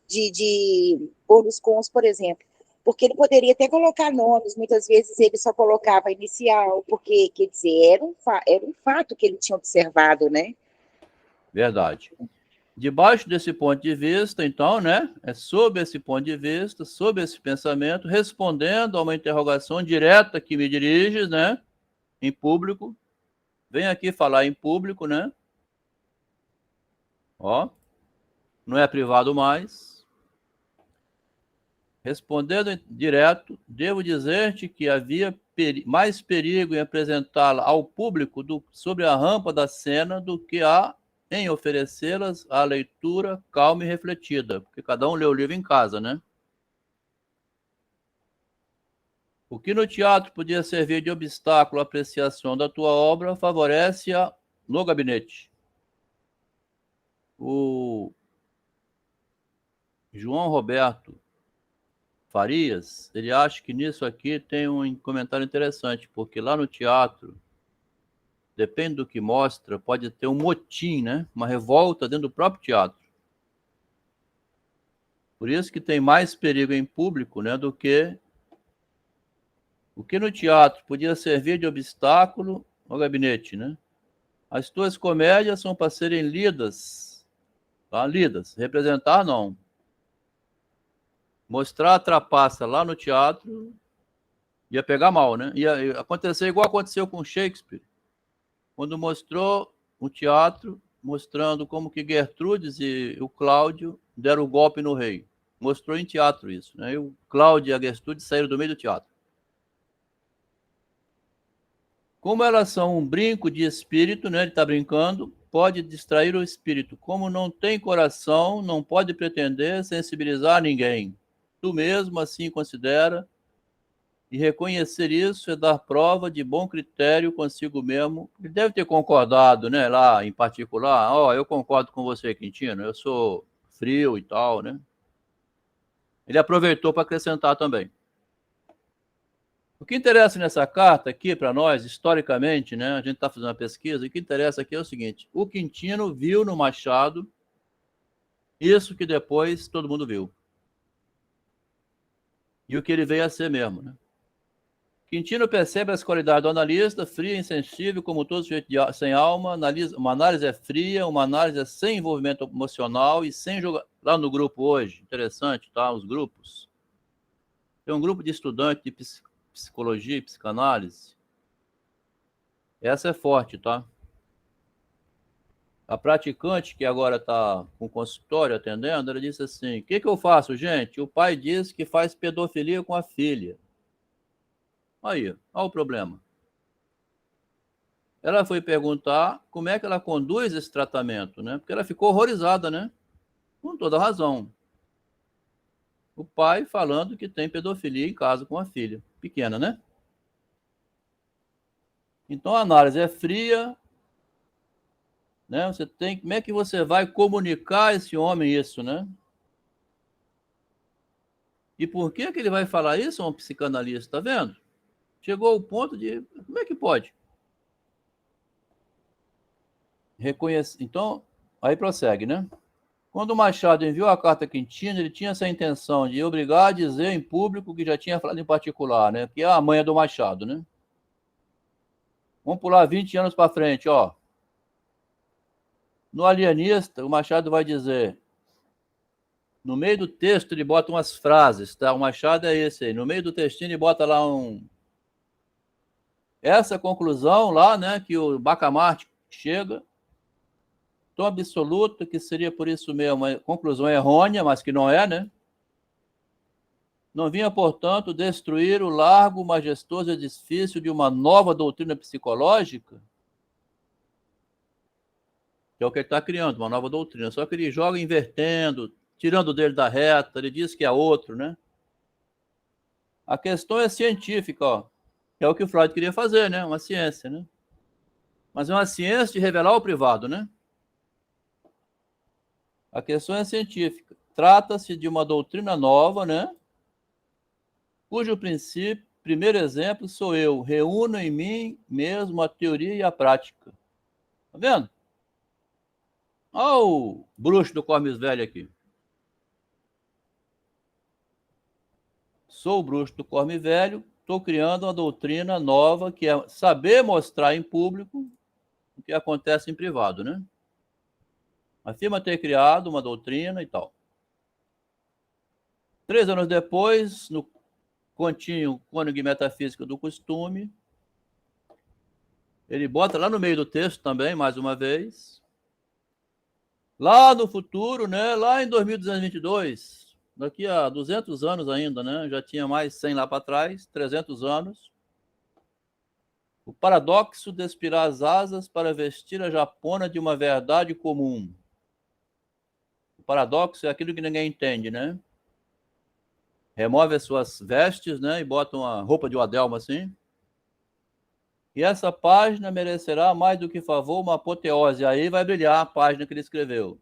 de pôr os cons, por exemplo, porque ele poderia até colocar nomes, muitas vezes ele só colocava inicial, porque, quer dizer, era um fato que ele tinha observado, né? Verdade. Debaixo desse ponto de vista, então, né? É sob esse ponto de vista, sob esse pensamento, respondendo a uma interrogação direta que me diriges, né? Em público. Vem aqui falar em público, né? Ó, não é privado mais. Respondendo direto, devo dizer-te que havia mais perigo em apresentá-la ao público sobre a rampa da cena do que há em oferecê-las à leitura calma e refletida, porque cada um lê o livro em casa, né? O que no teatro podia servir de obstáculo à apreciação da tua obra favorece-a no gabinete. O João Roberto Farias, ele acha que nisso aqui tem um comentário interessante, porque lá no teatro, depende do que mostra, pode ter um motim, né? Uma revolta dentro do próprio teatro. Por isso que tem mais perigo em público, né, do que o que no teatro podia servir de obstáculo no gabinete, né? As tuas comédias são para serem lidas, tá? Lidas, representar não. Mostrar a trapaça lá no teatro ia pegar mal, né? Ia acontecer igual aconteceu com Shakespeare, quando mostrou o teatro, mostrando como que Gertrudes e o Cláudio deram o golpe no rei. Mostrou em teatro isso, né? E o Cláudio e a Gertrudes saíram do meio do teatro. Como elas são um brinco de espírito, né? Ele está brincando, pode distrair o espírito. Como não tem coração, não pode pretender sensibilizar ninguém. Tu mesmo assim considera, e reconhecer isso é dar prova de bom critério consigo mesmo. Ele deve ter concordado, né, lá em particular. Ó, eu concordo com você, Quintino, eu sou frio e tal, né? Ele aproveitou para acrescentar também. O que interessa nessa carta aqui para nós, historicamente, né? A gente está fazendo uma pesquisa, e o que interessa aqui é o seguinte: o Quintino viu no Machado isso que depois todo mundo viu. E o que ele veio a ser mesmo, né? Quintino percebe as qualidades do analista, frio e insensível, como todo sujeito sem alma. Uma análise é fria, uma análise é sem envolvimento emocional e sem jogar. Lá no grupo hoje, interessante, tá? Os grupos. Tem um grupo de estudantes de psicologia e psicanálise. Essa é forte, tá? A praticante, que agora está com o consultório atendendo, ela disse assim: o que eu faço, gente? O pai diz que faz pedofilia com a filha. Aí, olha o problema. Ela foi perguntar como é que ela conduz esse tratamento, né? Porque ela ficou horrorizada, né? Com toda razão. O pai falando que tem pedofilia em casa com a filha pequena, né? Então a análise é fria, né? Você tem, como é que você vai comunicar a esse homem isso, né? E por que que ele vai falar isso a um psicanalista, tá vendo? Chegou ao ponto de, como é que pode? Reconhece, então, aí prossegue, né? Quando o Machado enviou a carta a Quintino, ele tinha essa intenção de obrigar a dizer em público que já tinha falado em particular, né? Que é a manha do Machado, né? Vamos pular 20 anos para frente, ó. No Alienista, o Machado vai dizer, no meio do texto ele bota umas frases, tá? O Machado é esse aí. No meio do textinho ele bota lá essa conclusão lá, né? Que o Bacamarte chega, tão absoluta que seria por isso mesmo uma conclusão errônea, mas que não é, né? Não vinha, portanto, destruir o largo, majestoso edifício de uma nova doutrina psicológica, que é o que ele está criando, uma nova doutrina. Só que ele joga invertendo, tirando dele da reta, ele diz que é outro, né? A questão é científica, ó. É o que o Freud queria fazer, né? Uma ciência, né? Mas é uma ciência de revelar o privado, né? A questão é científica. Trata-se de uma doutrina nova, né? Cujo primeiro exemplo sou eu. Reúno em mim mesmo a teoria e a prática. Tá vendo? Olha o bruxo do Cormes Velho aqui. Sou o bruxo do Corme Velho, estou criando uma doutrina nova que é saber mostrar em público o que acontece em privado, né? Afirma ter criado uma doutrina e tal. 3 anos depois, no continho Cônigo Metafísica do Costume, ele bota lá no meio do texto também, mais uma vez, lá no futuro, né? Lá em 2222, daqui a 200 anos ainda, né? Já tinha mais 100 lá para trás, 300 anos. O paradoxo de expirar as asas para vestir a japona de uma verdade comum. O paradoxo é aquilo que ninguém entende, né? Remove as suas vestes, né? E bota uma roupa de um adelmo assim. E essa página merecerá mais do que favor uma apoteose. Aí vai brilhar a página que ele escreveu.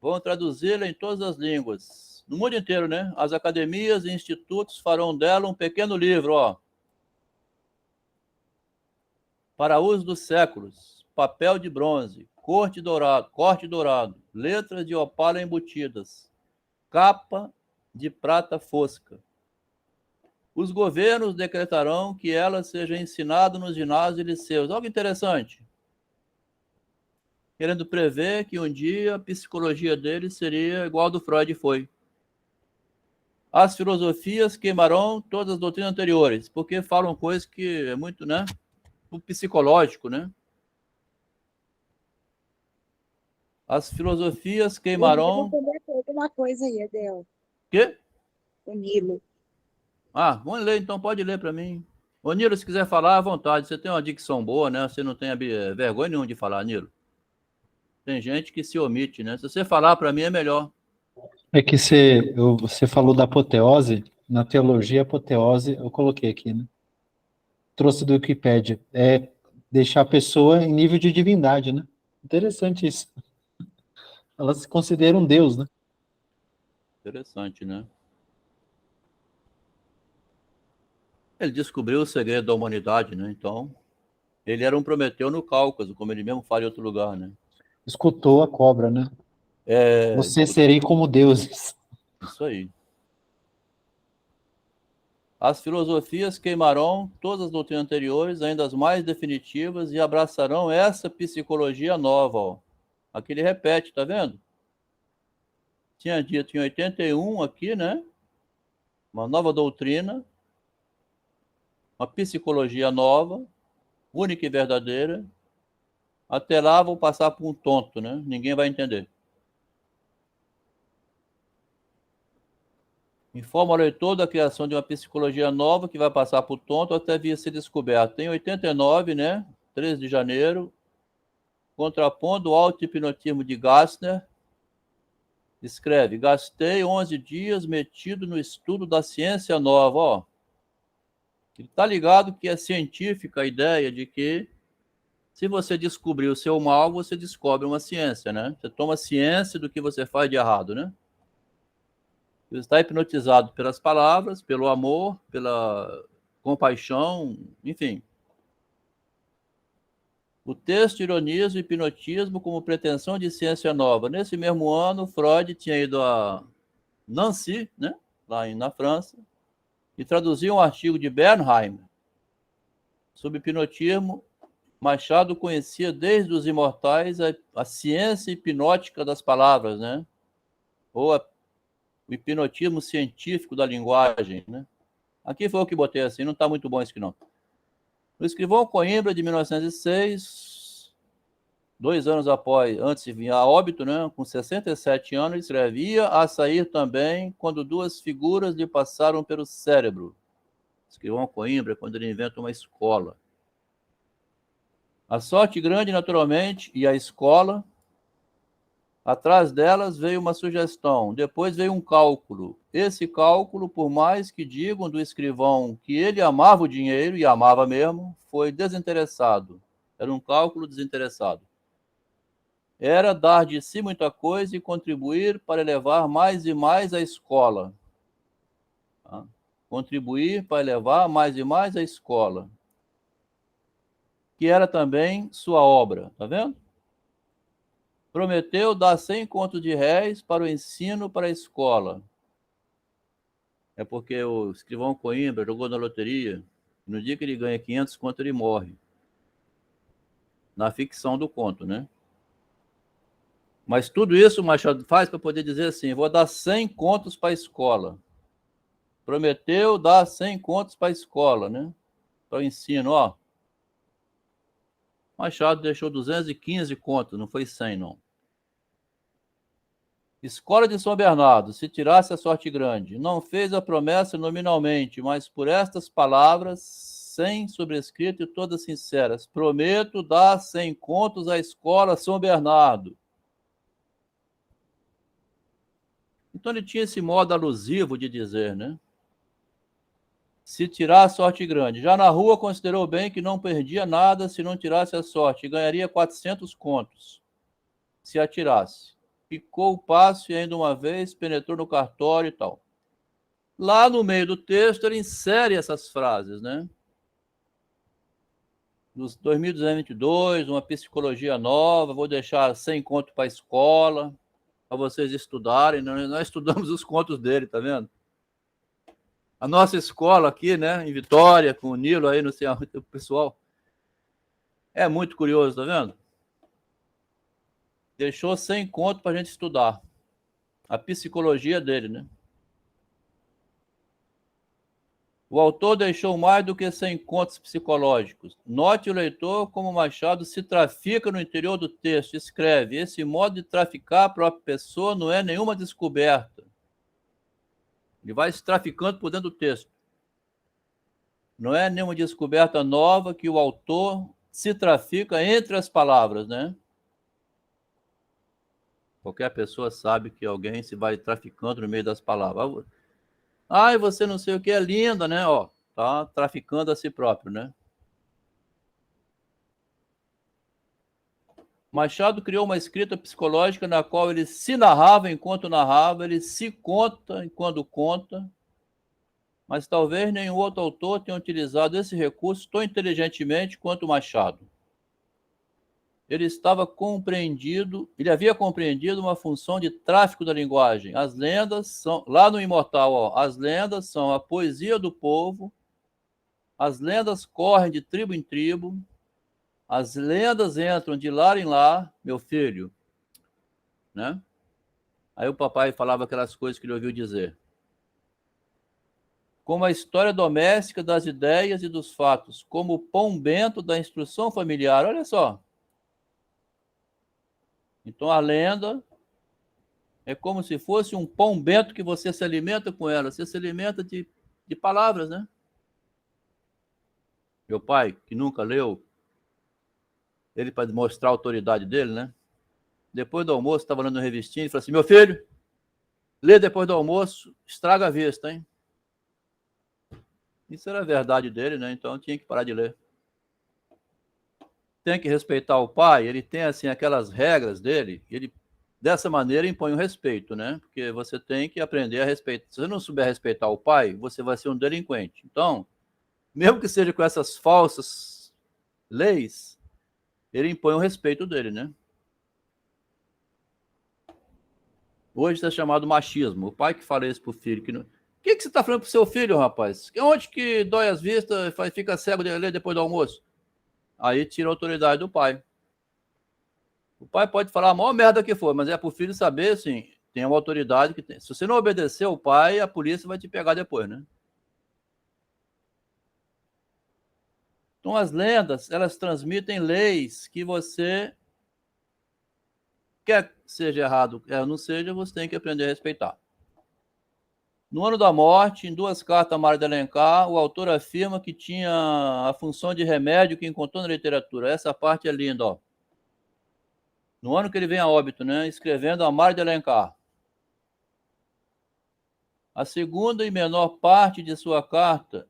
Vão traduzi-la em todas as línguas. No mundo inteiro, né? As academias e institutos farão dela um pequeno livro, ó. Para uso dos séculos, papel de bronze, corte dourado, letras de opala embutidas, capa de prata fosca. Os governos decretarão que ela seja ensinada nos ginásios e liceus. Algo interessante. Querendo prever que um dia a psicologia dele seria igual a do Freud foi. As filosofias queimarão todas as doutrinas anteriores, porque falam coisas que é muito, né? O psicológico, né? As filosofias O Nilo queimarão. comentou alguma coisa aí, Adel. Quê? O Nilo. Ah, vamos ler, então pode ler para mim. Ô, Nilo, se quiser falar à vontade, você tem uma dicção boa, né? Você não tem vergonha nenhuma de falar, Nilo. Tem gente que se omite, né? Se você falar para mim é melhor. É que você falou da apoteose, na teologia, apoteose, eu coloquei aqui, né? Trouxe do Wikipédia. É deixar a pessoa em nível de divindade, né? Interessante isso. Ela se considera um deus, né? Interessante, né? Ele descobriu o segredo da humanidade, né? Então, ele era um Prometeu no Cáucaso, como ele mesmo fala em outro lugar, né? Escutou a cobra, né? Você serei como deuses. Isso aí. As filosofias queimarão todas as doutrinas anteriores, ainda as mais definitivas, e abraçarão essa psicologia nova, ó. Aqui ele repete, tá vendo? Tinha dito em 81 aqui, né? Uma nova doutrina, uma psicologia nova, única e verdadeira. Até lá vou passar por um tonto, né? Ninguém vai entender. Informa o leitor da criação de uma psicologia nova que vai passar por tonto até vir a ser descoberta. Em 89, né? 13 de janeiro, contrapondo o auto-hipnotismo de Gassner, escreve: gastei 11 dias metido no estudo da ciência nova. Ó, ele está ligado que é científica a ideia de que se você descobrir o seu mal, você descobre uma ciência, né? Você toma ciência do que você faz de errado, né? Você está hipnotizado pelas palavras, pelo amor, pela compaixão, enfim. O texto ironiza o hipnotismo como pretensão de ciência nova. Nesse mesmo ano, Freud tinha ido a Nancy, né? Lá na França, e traduziu um artigo de Bernheim sobre hipnotismo. Machado conhecia desde os imortais a ciência hipnótica das palavras, né? Ou o hipnotismo científico da linguagem, né? Aqui foi o que botei assim, não está muito bom isso aqui não. O escrivão Coimbra, de 1906, 2 anos antes de vir a óbito, né? Com 67 anos, escreve: ia a sair também quando duas figuras lhe passaram pelo cérebro. O escrivão Coimbra, quando ele inventa uma escola. A sorte grande, naturalmente, e a escola. Atrás delas veio uma sugestão, depois veio um cálculo. Esse cálculo, por mais que digam do escrivão que ele amava o dinheiro, e amava mesmo, foi desinteressado. Era um cálculo desinteressado. Era dar de si muita coisa e contribuir para elevar mais e mais a escola. Tá? Contribuir para elevar mais e mais a escola. Que era também sua obra, tá vendo? Prometeu dar 100 contos de réis para o ensino para a escola. É porque o escrivão Coimbra jogou na loteria, e no dia que ele ganha 500 contos, ele morre. Na ficção do conto, né? Mas tudo isso o Machado faz para poder dizer assim, vou dar 100 contos para a escola. Prometeu dar 100 contos para a escola, né? Para o ensino, ó. Machado deixou 215 contos, não foi 100, não. Escola de São Bernardo, se tirasse a sorte grande, não fez a promessa nominalmente, mas por estas palavras, sem sobrescrito e todas sinceras, prometo dar 100 contos à Escola São Bernardo. Então ele tinha esse modo alusivo de dizer, né? Se tirar a sorte grande. Já na rua considerou bem que não perdia nada se não tirasse a sorte, e ganharia 400 contos se atirasse. Picou o passo e ainda uma vez penetrou no cartório e tal. Lá no meio do texto ele insere essas frases, né? Nos 2022, uma psicologia nova, vou deixar 100 contos para a escola, para vocês estudarem. Nós estudamos os contos dele, tá vendo? A nossa escola aqui, né, em Vitória, com o Nilo aí, não sei onde, o pessoal. É muito curioso, tá vendo? Deixou 100 contos para a gente estudar. A psicologia dele, né? O autor deixou mais do que 100 contos psicológicos. Note o leitor como Machado se trafica no interior do texto. Escreve, esse modo de traficar a própria pessoa não é nenhuma descoberta. Ele vai se traficando por dentro do texto. Não é nenhuma descoberta nova que o autor se trafica entre as palavras, né? Qualquer pessoa sabe que alguém se vai traficando no meio das palavras. Ai, você não sei o que é linda, né? Ó, tá traficando a si próprio, né? Machado criou uma escrita psicológica na qual ele se narrava enquanto narrava, ele se conta enquanto conta, mas talvez nenhum outro autor tenha utilizado esse recurso tão inteligentemente quanto Machado. Ele havia compreendido uma função de tráfico da linguagem. As lendas são, lá no Imortal, ó, as lendas são a poesia do povo, as lendas correm de tribo em tribo, as lendas entram de lar em lar, meu filho, né? Aí o papai falava aquelas coisas que ele ouviu dizer. Como a história doméstica das ideias e dos fatos, como o pão bento da instrução familiar, olha só. Então a lenda é como se fosse um pão bento que você se alimenta com ela, você se alimenta de palavras, né? Meu pai, que nunca leu, ele para mostrar a autoridade dele, né? Depois do almoço, estava lendo uma revistinha e falou assim, meu filho, lê depois do almoço, estraga a vista, hein? Isso era a verdade dele, né? Então tinha que parar de ler. Tem que respeitar o pai, ele tem assim aquelas regras dele, ele dessa maneira impõe o respeito, né? Porque você tem que aprender a respeitar. Se você não souber respeitar o pai, você vai ser um delinquente. Então, mesmo que seja com essas falsas leis, ele impõe o respeito dele, né? Hoje está chamado machismo. O pai que fala isso pro filho, que não... O que você está falando pro seu filho, rapaz? Onde que dói as vistas, fica cego de ler depois do almoço? Aí tira a autoridade do pai. O pai pode falar a maior merda que for, mas é pro filho saber, assim, tem uma autoridade que tem. Se você não obedecer ao pai, a polícia vai te pegar depois, né? Então, as lendas, elas transmitem leis que você quer que seja errado, quer não seja, você tem que aprender a respeitar. No ano da morte, em 2 cartas a Mário de Alencar, o autor afirma que tinha a função de remédio que encontrou na literatura. Essa parte é linda, ó. No ano que ele vem a óbito, né? Escrevendo a Mário de Alencar. A segunda e menor parte de sua carta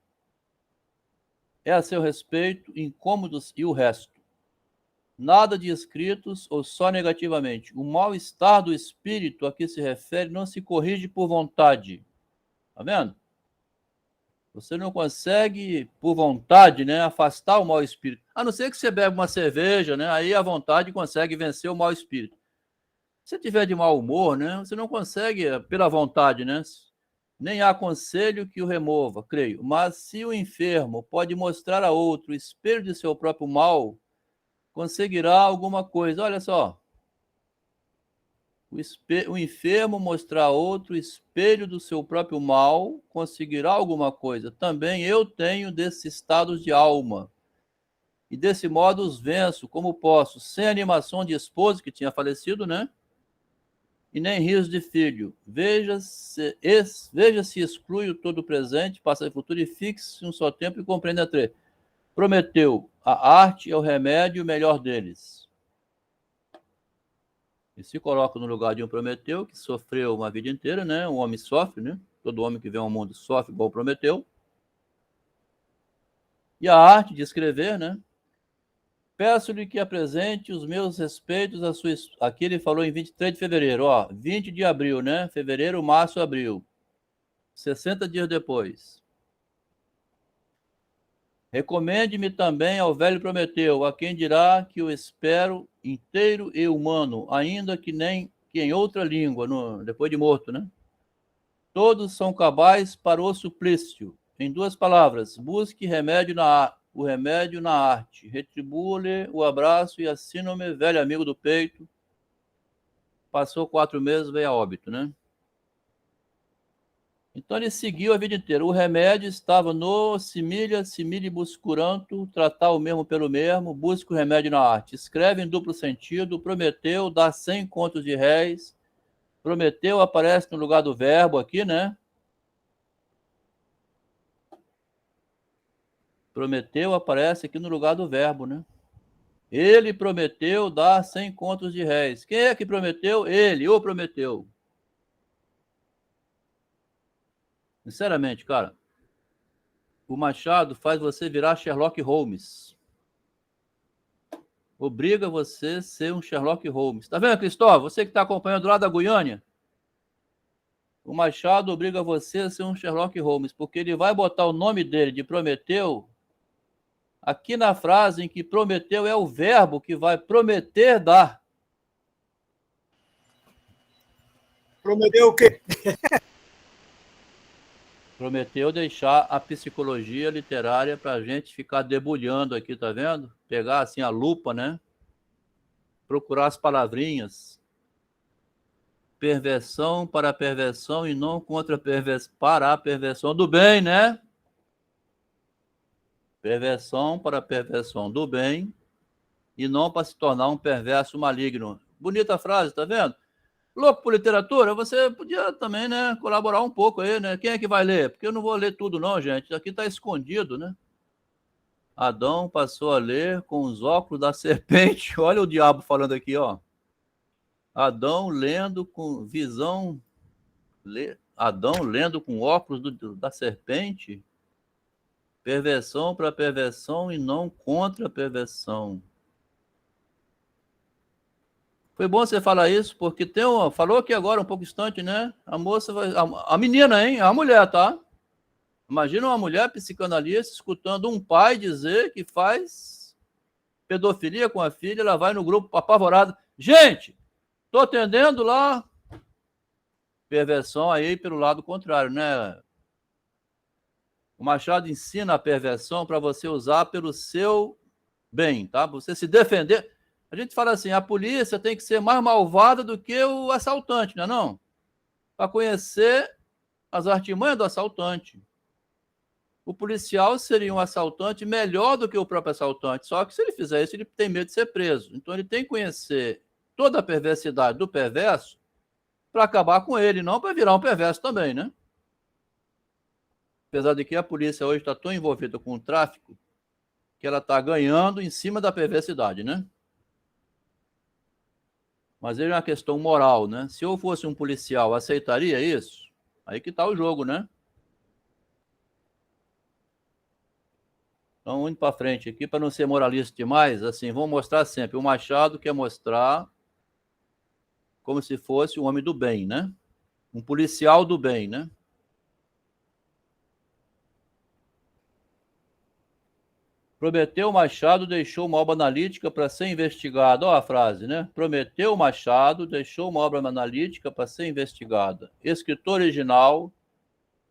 é a seu respeito, incômodos e o resto. Nada de escritos ou só negativamente. O mal-estar do espírito a que se refere não se corrige por vontade. Tá vendo? Você não consegue, por vontade, né, afastar o mau espírito. A não ser que você bebe uma cerveja, né? Aí a vontade consegue vencer o mau espírito. Se tiver de mau humor, né, você não consegue pela vontade, né? Nem há conselho que o remova, creio. Mas se o enfermo pode mostrar a outro o espelho de seu próprio mal, conseguirá alguma coisa. Olha só. O enfermo mostrar a outro o espelho do seu próprio mal, conseguirá alguma coisa. Também eu tenho desses estados de alma. E desse modo os venço, como posso, sem animação de esposo, que tinha falecido, né? E nem riso de filho. Veja se exclui o todo presente, passa e futuro, e fixe um só tempo e compreenda três. Prometeu, a arte é o remédio melhor deles. E se coloca no lugar de um Prometeu, que sofreu uma vida inteira, né? Um homem sofre, né? Todo homem que vem ao mundo sofre igual o Prometeu. E a arte de escrever, né? Peço-lhe que apresente os meus respeitos a sua... Aqui ele falou em 23 de fevereiro, ó. 20 de abril, né? Fevereiro, março, abril. 60 dias depois. Recomende-me também ao velho Prometeu, a quem dirá que o espero inteiro e humano, ainda que nem que em outra língua, depois de morto, né? Todos são cabais para o suplício. Em duas palavras, busque o remédio na arte. Retribua-lhe o abraço e assina-me, velho amigo do peito. Passou 4 meses, veio a óbito, né? Então ele seguiu a vida inteira. O remédio estava no similibus curanto, tratar o mesmo pelo mesmo, busca o remédio na arte. Escreve em duplo sentido, prometeu, dá 100 contos de réis. Prometeu aparece no lugar do verbo aqui, né? Prometeu aparece aqui no lugar do verbo, né? Ele prometeu dar 100 contos de réis. Quem é que prometeu? Ele, ou prometeu. Sinceramente, cara, o Machado faz você virar Sherlock Holmes. Obriga você a ser um Sherlock Holmes. Tá vendo, Cristóvão? Você que está acompanhando lá da Guiânia, o Machado obriga você a ser um Sherlock Holmes, porque ele vai botar o nome dele de Prometeu aqui na frase em que Prometeu é o verbo que vai prometer dar. Prometeu o quê? Prometeu deixar a psicologia literária para a gente ficar debulhando aqui, tá vendo? Pegar assim a lupa, né? Procurar as palavrinhas. Perversão para a perversão e não contra a perversão, para a perversão do bem, né? Perversão para a perversão do bem e não para se tornar um perverso maligno. Bonita frase, tá vendo? Louco por literatura, você podia também, né, colaborar um pouco aí, né? Quem é que vai ler? Porque eu não vou ler tudo não, gente. Aqui está escondido, né? Adão passou a ler com os óculos da serpente. Olha o diabo falando aqui, ó. Adão lendo com visão... Adão lendo com óculos da serpente. Perversão para perversão e não contra a perversão. Foi bom você falar isso, porque tem falou aqui agora, um pouco distante, né? A moça, a menina, hein? A mulher, tá? Imagina uma mulher psicanalista escutando um pai dizer que faz pedofilia com a filha, ela vai no grupo apavorada. Gente, tô atendendo lá. Perversão aí pelo lado contrário, né? O Machado ensina a perversão para você usar pelo seu bem, tá? Você se defender. A gente fala assim, a polícia tem que ser mais malvada do que o assaltante, não é não? Para conhecer as artimanhas do assaltante. O policial seria um assaltante melhor do que o próprio assaltante, só que se ele fizer isso, ele tem medo de ser preso. Então ele tem que conhecer toda a perversidade do perverso para acabar com ele, não para virar um perverso também, né? Apesar de que a polícia hoje está tão envolvida com o tráfico que ela está ganhando em cima da perversidade, né? Mas ele é uma questão moral, né? Se eu fosse um policial, aceitaria isso? Aí que está o jogo, né? Então, indo para frente aqui, para não ser moralista demais, assim, vamos mostrar sempre. O Machado quer mostrar como se fosse um homem do bem, né? Um policial do bem, né? Prometeu Machado deixou uma obra analítica para ser investigada. Olha a frase, né? Prometeu Machado deixou uma obra analítica para ser investigada. Escritor original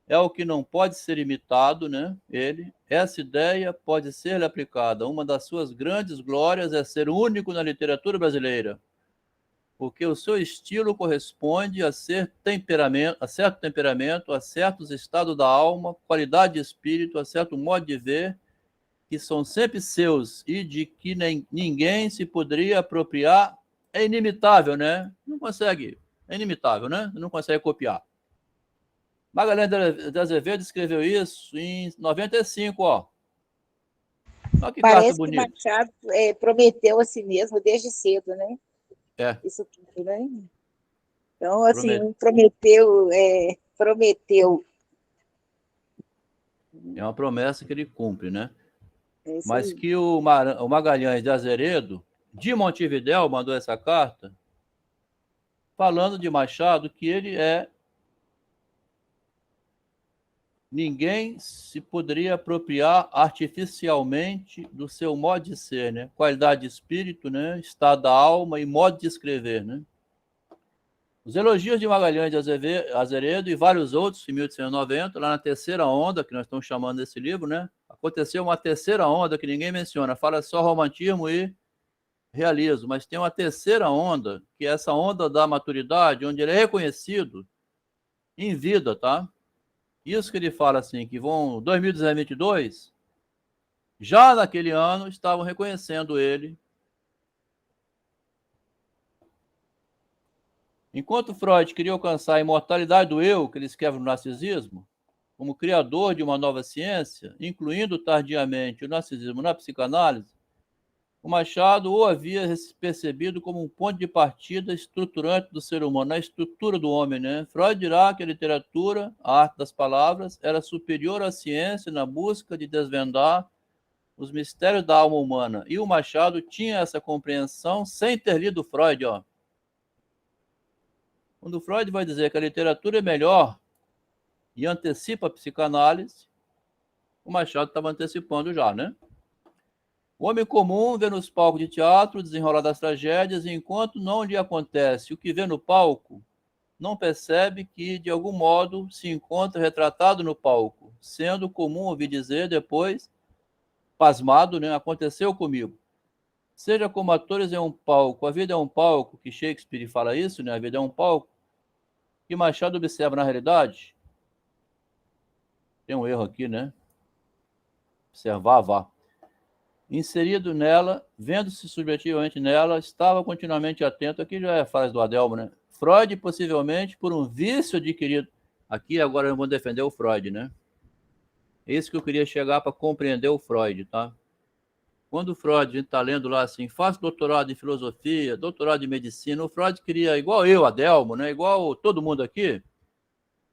é o que não pode ser imitado, né? Essa ideia pode ser aplicada. Uma das suas grandes glórias é ser único na literatura brasileira, porque o seu estilo corresponde a certo temperamento, a certos estados da alma, qualidade de espírito, a certo modo de ver, que são sempre seus e de que ninguém se poderia apropriar. É inimitável, né? Não consegue. É inimitável, né? Não consegue copiar. Magalhães de Azevedo escreveu isso em 95, ó. Olha que carta Parece que bonita. Machado prometeu a si mesmo desde cedo, né? É. Isso tudo, né? Então, assim, prometeu. É uma promessa que ele cumpre, né? É isso Mas aí. que o Magalhães de Azevedo, de Montevidéu, mandou essa carta falando de Machado que ele é... Ninguém se poderia apropriar artificialmente do seu modo de ser, né? Qualidade de espírito, né? Estado da alma e modo de escrever, né? Os elogios de Magalhães de Azevedo e vários outros, em 1890, lá na terceira onda, que nós estamos chamando desse livro, né? Aconteceu uma terceira onda que ninguém menciona, fala só romantismo e realismo, mas tem uma terceira onda, que é essa onda da maturidade, onde ele é reconhecido em vida, tá? Isso que ele fala assim, que vão 2022, já naquele ano estavam reconhecendo ele. Enquanto Freud queria alcançar a imortalidade do eu, que ele escreve no Narcisismo, como criador de uma nova ciência, incluindo tardiamente o narcisismo na psicanálise, o Machado o havia percebido como um ponto de partida estruturante do ser humano, na estrutura do homem, né? Freud dirá que a literatura, a arte das palavras, era superior à ciência na busca de desvendar os mistérios da alma humana. E o Machado tinha essa compreensão sem ter lido Freud, ó. Quando Freud vai dizer que a literatura é melhor e antecipa a psicanálise, o Machado estava antecipando já, né? O homem comum vê nos palcos de teatro o desenrolar das tragédias, e enquanto não lhe acontece o que vê no palco, não percebe que, de algum modo, se encontra retratado no palco, sendo comum ouvir dizer depois, pasmado, né? Aconteceu comigo. Seja como atores em um palco, a vida é um palco, que Shakespeare fala isso, né? A vida é um palco, que Machado observa na realidade. Tem um erro aqui, né? Observar. Inserido nela, vendo-se subjetivamente nela, estava continuamente atento. Aqui já é a frase do Adelmo, né? Freud, possivelmente, por um vício adquirido. Aqui agora eu vou defender o Freud, né? É isso que eu queria chegar para compreender o Freud, tá? Quando o Freud, a gente está lendo lá assim, faço doutorado em filosofia, doutorado em medicina, o Freud queria, igual eu, Adelmo, né? Igual todo mundo aqui,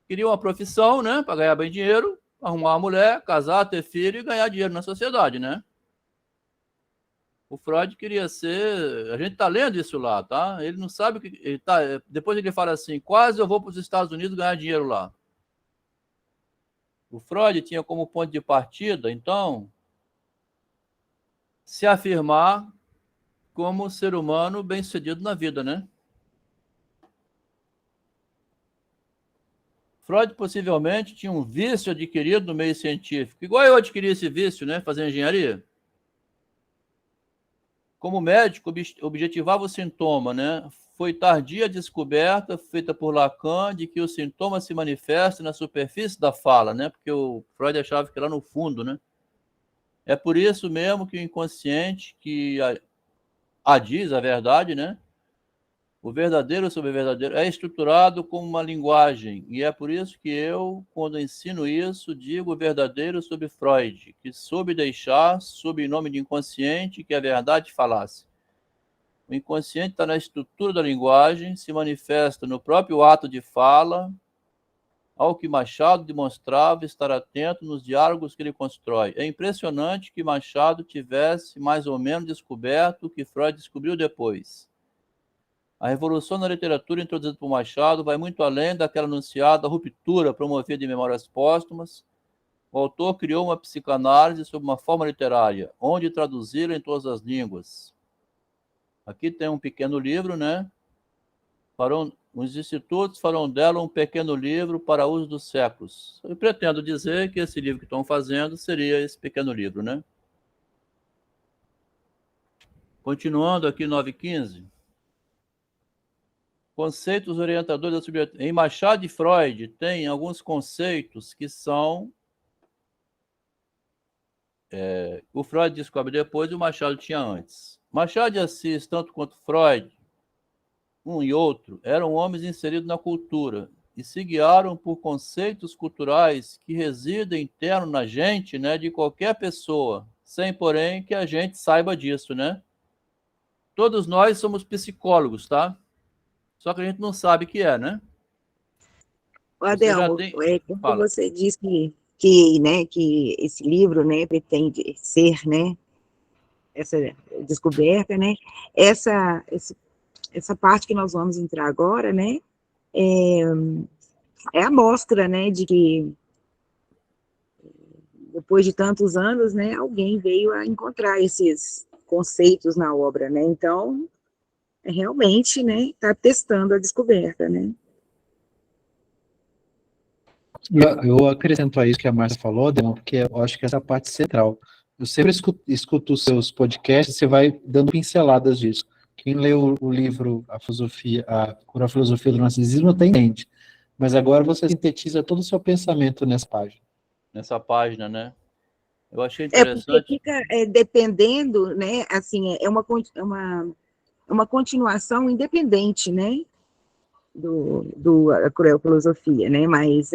queria uma profissão, né? Para ganhar bem dinheiro, arrumar uma mulher, casar, ter filho e ganhar dinheiro na sociedade, né? O Freud queria ser... A gente está lendo isso lá, tá? Ele não sabe o que... Ele tá... Depois ele fala assim, quase eu vou para os Estados Unidos ganhar dinheiro lá. O Freud tinha como ponto de partida, então, se afirmar como ser humano bem-sucedido na vida, né? Freud possivelmente tinha um vício adquirido no meio científico, igual eu adquiri esse vício, né? Fazer engenharia. Como médico, objetivava o sintoma, né? Foi tardia a descoberta feita por Lacan de que o sintoma se manifesta na superfície da fala, né? Porque o Freud achava que lá no fundo, né? É por isso mesmo que o inconsciente, que diz a verdade, né? O verdadeiro sobre o verdadeiro é estruturado como uma linguagem, e é por isso que eu, quando ensino isso, digo o verdadeiro sobre Freud, que soube deixar, sob o nome de inconsciente, que a verdade falasse. O inconsciente está na estrutura da linguagem, se manifesta no próprio ato de fala, ao que Machado demonstrava estar atento nos diálogos que ele constrói. É impressionante que Machado tivesse mais ou menos descoberto o que Freud descobriu depois. A revolução na literatura introduzida por Machado vai muito além daquela anunciada ruptura promovida em Memórias Póstumas. O autor criou uma psicanálise sob uma forma literária, onde traduzi-la em todas as línguas. Aqui tem um pequeno livro, né? Os institutos farão dela um pequeno livro para uso dos séculos. Eu pretendo dizer que esse livro que estão fazendo seria esse pequeno livro, né? Continuando aqui, 9:15. Conceitos orientadores da subjetividade. Em Machado e Freud, tem alguns conceitos que são... o Freud descobre depois e o Machado tinha antes. Machado de Assis, tanto quanto Freud, um e outro, eram homens inseridos na cultura e se guiaram por conceitos culturais que residem interno na gente, né, de qualquer pessoa, sem, porém, que a gente saiba disso, né? Todos nós somos psicólogos, tá? Só que a gente não sabe o que é, né? Adelmo, como você disse que esse livro, né, pretende ser, né, essa descoberta, né, essa parte que nós vamos entrar agora, né, é a mostra, né, de que depois de tantos anos, né, alguém veio a encontrar esses conceitos na obra, né, então, realmente, né, está testando a descoberta, né. Eu acrescento a isso que a Márcia falou, Demon, porque eu acho que essa é a parte central. Eu sempre escuto os seus podcasts, você vai dando pinceladas disso. Quem leu o livro A Filosofia do Narcisismo até entende, mas agora você sintetiza todo o seu pensamento nessa página. Nessa página, né? Eu achei interessante. Porque fica dependendo, né, assim, é uma continuação independente, né, do A Cruel Filosofia, né, mas,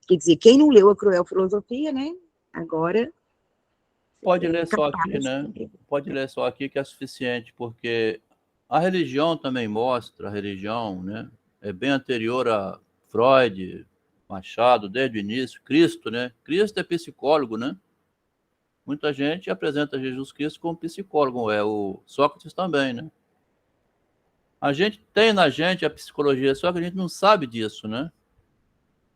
quer dizer, quem não leu A Cruel Filosofia, né, agora... Pode ler só aqui, né, pode ler só aqui que é suficiente, porque a religião também mostra, a religião, né, é bem anterior a Freud, Machado, desde o início, Cristo, né, Cristo é psicólogo, né, muita gente apresenta Jesus Cristo como psicólogo, o Sócrates também, né. A gente tem na gente a psicologia, só que a gente não sabe disso, né?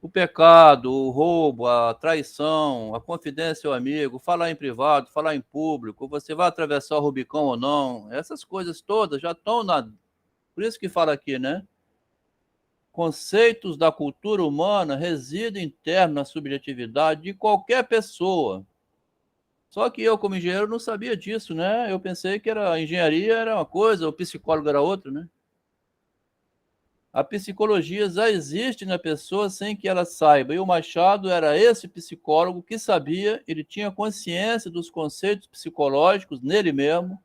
O pecado, o roubo, a traição, a confidência ao amigo, falar em privado, falar em público, você vai atravessar o Rubicão ou não, essas coisas todas já estão na... Por isso que fala aqui, né? Conceitos da cultura humana residem interno na subjetividade de qualquer pessoa. Só que eu, como engenheiro, não sabia disso, né? Eu pensei que a engenharia era uma coisa, o psicólogo era outra, né? A psicologia já existe na pessoa sem que ela saiba. E o Machado era esse psicólogo que sabia, ele tinha consciência dos conceitos psicológicos nele mesmo,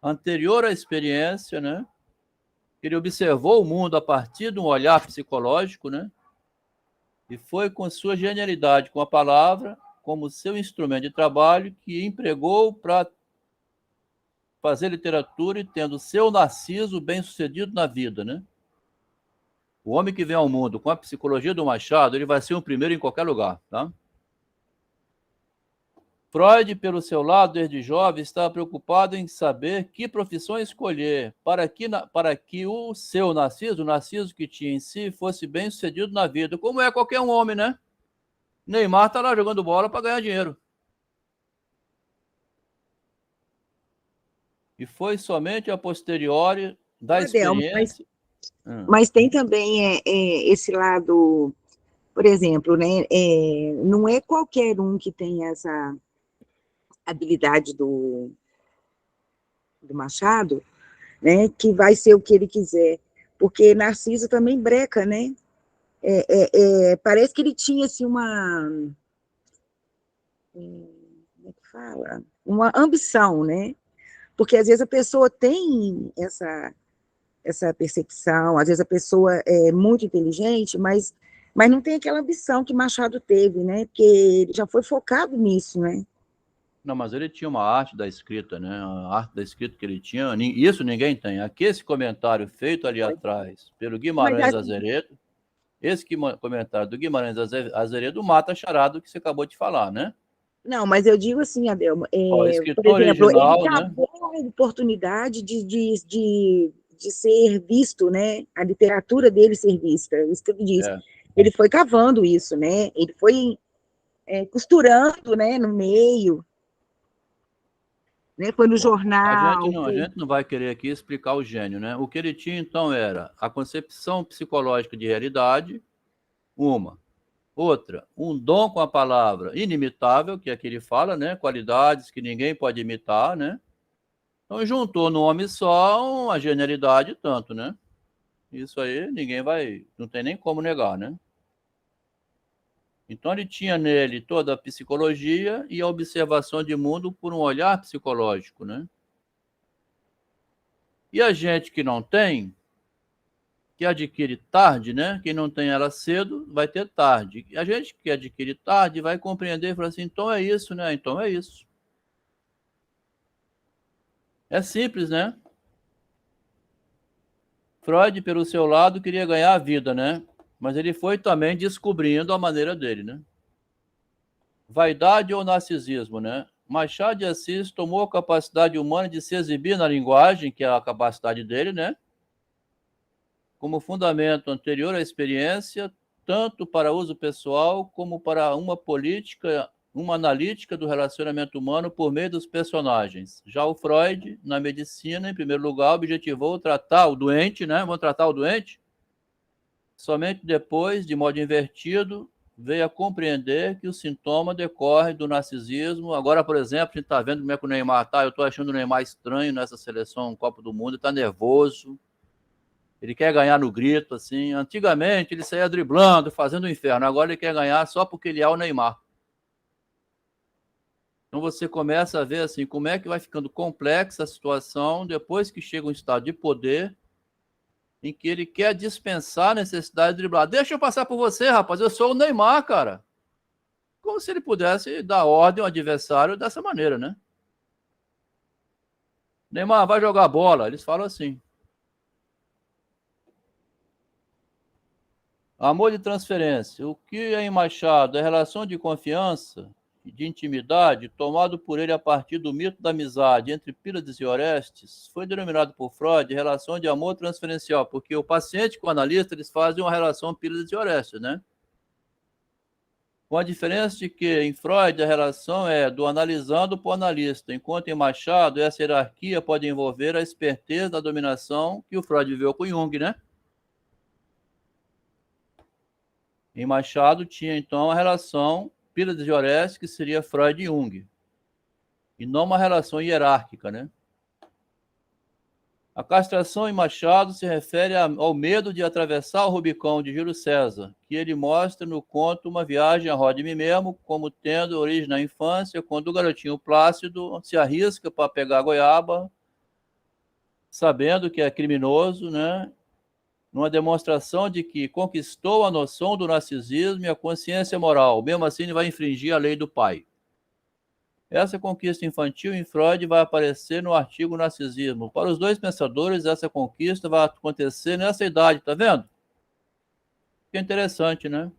anterior à experiência, né? Ele observou o mundo a partir de um olhar psicológico, né? E foi com sua genialidade, com a palavra, como seu instrumento de trabalho, que empregou para fazer literatura e tendo seu Narciso bem-sucedido na vida, né? O homem que vem ao mundo com a psicologia do Machado, ele vai ser o primeiro em qualquer lugar, tá? Freud, pelo seu lado, desde jovem, estava preocupado em saber que profissão escolher para que o seu Narciso, o Narciso que tinha em si, fosse bem-sucedido na vida, como é qualquer um homem, né? Neymar está lá jogando bola para ganhar dinheiro. E foi somente a posteriori da experiência... Mas tem também esse lado, por exemplo, né, não é qualquer um que tem essa habilidade do Machado, né, que vai ser o que ele quiser, porque Narciso também breca, né, parece que ele tinha, assim, como é que fala? Uma ambição, né, porque às vezes a pessoa tem essa percepção, às vezes a pessoa é muito inteligente, mas não tem aquela ambição que Machado teve, né, porque ele já foi focado nisso, né. Não, mas ele tinha uma arte da escrita, né? A arte da escrita que ele tinha, isso ninguém tem. Aqui esse comentário feito ali atrás pelo Guimarães Azeredo, comentário do Guimarães Azeredo mata a charada que você acabou de falar, né? Não, mas eu digo assim, Adelmo, Ó, por escritor exemplo, ele original, né? acabou a oportunidade de ser visto, né? A literatura dele ser vista, isso que ele disse. É. Ele foi cavando isso, né? Ele foi costurando, né, no meio, né? Foi no jornal. A gente não vai querer aqui explicar o gênio, né? O que ele tinha, então, era a concepção psicológica de realidade, uma. Outra, um dom com a palavra inimitável, que é que ele fala, né? Qualidades que ninguém pode imitar, né? Então, juntou no homem só uma genialidade tanto, né? Isso aí ninguém vai, não tem nem como negar, né? Então, ele tinha nele toda a psicologia e a observação de mundo por um olhar psicológico, né? E a gente que não tem, que adquire tarde, né? Quem não tem ela cedo, vai ter tarde. E a gente que adquire tarde vai compreender e falar assim, então é isso, né? Então é isso. É simples, né? Freud, pelo seu lado, queria ganhar a vida, né? Mas ele foi também descobrindo a maneira dele, né? Vaidade ou narcisismo, né? Machado de Assis tomou a capacidade humana de se exibir na linguagem, que é a capacidade dele, né? Como fundamento anterior à experiência, tanto para uso pessoal como para uma política, uma analítica do relacionamento humano por meio dos personagens. Já o Freud, na medicina, em primeiro lugar, objetivou tratar o doente, né? Vamos tratar o doente? Somente depois, de modo invertido, veio a compreender que o sintoma decorre do narcisismo. Agora, por exemplo, a gente está vendo como é que o Neymar está. Eu estou achando o Neymar estranho nessa seleção Copa do Mundo, ele está nervoso. Ele quer ganhar no grito, assim. Antigamente ele saía driblando, fazendo o inferno. Agora ele quer ganhar só porque ele é o Neymar. Então você começa a ver assim como é que vai ficando complexa a situação depois que chega um estado de poder em que ele quer dispensar a necessidade de driblar. Deixa eu passar por você, rapaz. Eu sou o Neymar, cara. Como se ele pudesse dar ordem ao adversário dessa maneira, né? Neymar, vai jogar bola. Eles falam assim. Amor de transferência. O que é em Machado? É relação de confiança, de intimidade, tomado por ele a partir do mito da amizade entre Pílades e Orestes, foi denominado por Freud relação de amor transferencial, porque o paciente com o analista, eles fazem uma relação Pílades e Orestes, né? Com a diferença de que em Freud a relação é do analisando para o analista, enquanto em Machado essa hierarquia pode envolver a esperteza da dominação que o Freud viveu com Jung, né? Em Machado tinha, então, a relação Pílades e Orestes, que seria Freud e Jung, e não uma relação hierárquica, né? A castração em Machado se refere ao medo de atravessar o Rubicão de Júlio César, que ele mostra no conto Uma Viagem a Roda de Mim Mesmo, como tendo origem na infância, quando o garotinho Plácido se arrisca para pegar a goiaba, sabendo que é criminoso, né? Numa demonstração de que conquistou a noção do narcisismo e a consciência moral. Mesmo assim, ele vai infringir a lei do pai. Essa conquista infantil em Freud vai aparecer no artigo Narcisismo. Para os dois pensadores, essa conquista vai acontecer nessa idade, tá vendo? Que interessante, né?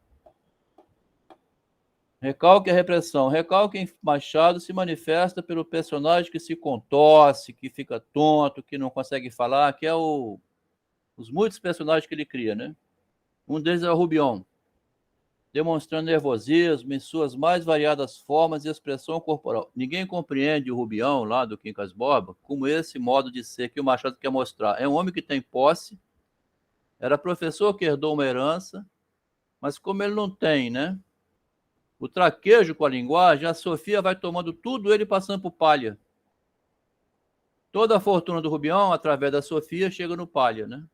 Recalque a repressão. Recalque em Machado se manifesta pelo personagem que se contorce, que fica tonto, que não consegue falar, que é os muitos personagens que ele cria, né? Um deles é o Rubião, demonstrando nervosismo em suas mais variadas formas e expressão corporal. Ninguém compreende o Rubião, lá do Quincas Borba, como esse modo de ser que o Machado quer mostrar. É um homem que tem posse, era professor que herdou uma herança, mas como ele não tem, né? O traquejo com a linguagem, a Sofia vai tomando tudo ele passando por Palha. Toda a fortuna do Rubião, através da Sofia, chega no Palha, né?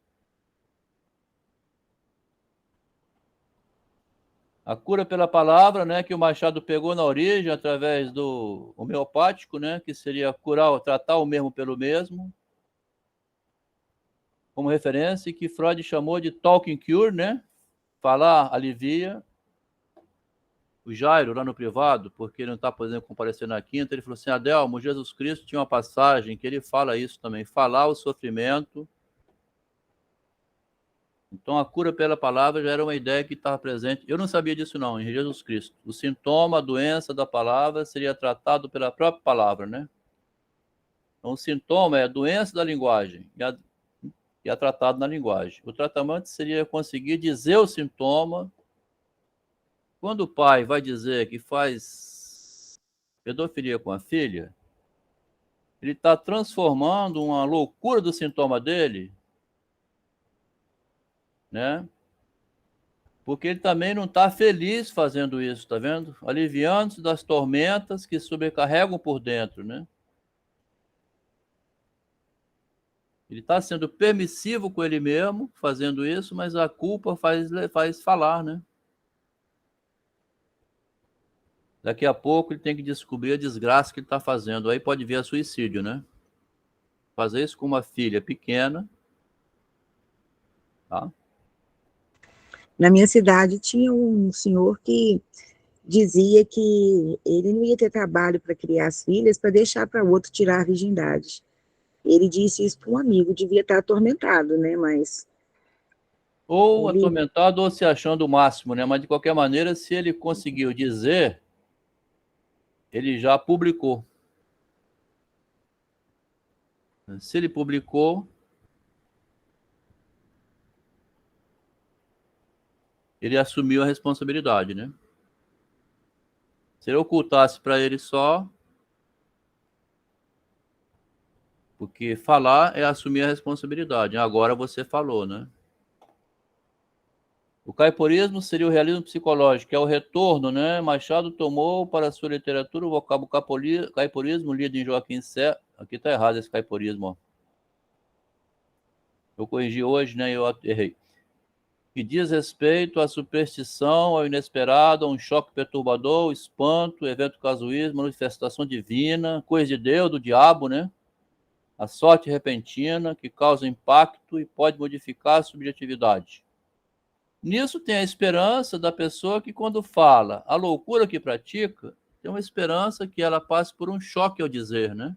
A cura pela palavra, né, que o Machado pegou na origem através do homeopático, né, que seria curar, tratar o mesmo pelo mesmo, como referência, e que Freud chamou de talking cure, né, falar alivia. o Jairo lá no privado, porque ele não está podendo comparecer na quinta, ele falou assim, Adelmo, Jesus Cristo tinha uma passagem que ele fala isso também, falar o sofrimento. Então, a cura pela palavra já era uma ideia que estava presente. Eu não sabia disso não, em Jesus Cristo. O sintoma, a doença da palavra seria tratado pela própria palavra, né? Então, o sintoma é a doença da linguagem e é tratado na linguagem. O tratamento seria conseguir dizer o sintoma. Quando o pai vai dizer que faz pedofilia com a filha, ele está transformando uma loucura do sintoma dele, né? Porque ele também não está feliz fazendo isso, tá vendo? Aliviando-se das tormentas que sobrecarregam por dentro, né? Ele está sendo permissivo com ele mesmo, fazendo isso, mas a culpa faz falar, né? Daqui a pouco ele tem que descobrir a desgraça que ele está fazendo. Aí pode vir a suicídio, né? Fazer isso com uma filha pequena, tá? Na minha cidade tinha um senhor que dizia que ele não ia ter trabalho para criar as filhas para deixar para outro tirar a virgindade. Ele disse isso para um amigo, devia estar atormentado, né? Mas Ou ele... atormentado ou se achando o máximo, né? Mas de qualquer maneira, se ele conseguiu dizer, ele já publicou. Se ele publicou, ele assumiu a responsabilidade, né? Se ele ocultasse para ele só, porque falar é assumir a responsabilidade. Agora você falou, né? O caiporismo seria o realismo psicológico, que é o retorno, né? Machado tomou para a sua literatura o vocábulo caiporismo, lido em Joaquim Serra. Aqui está errado esse caiporismo, ó. Eu corrigi hoje, né? Eu errei. Que diz respeito à superstição, ao inesperado, a um choque perturbador, espanto, evento casuísmo, manifestação divina, coisa de Deus, do diabo, né? A sorte repentina que causa impacto e pode modificar a subjetividade. Nisso tem a esperança da pessoa que, quando fala a loucura que pratica, tem uma esperança que ela passe por um choque ao dizer, né?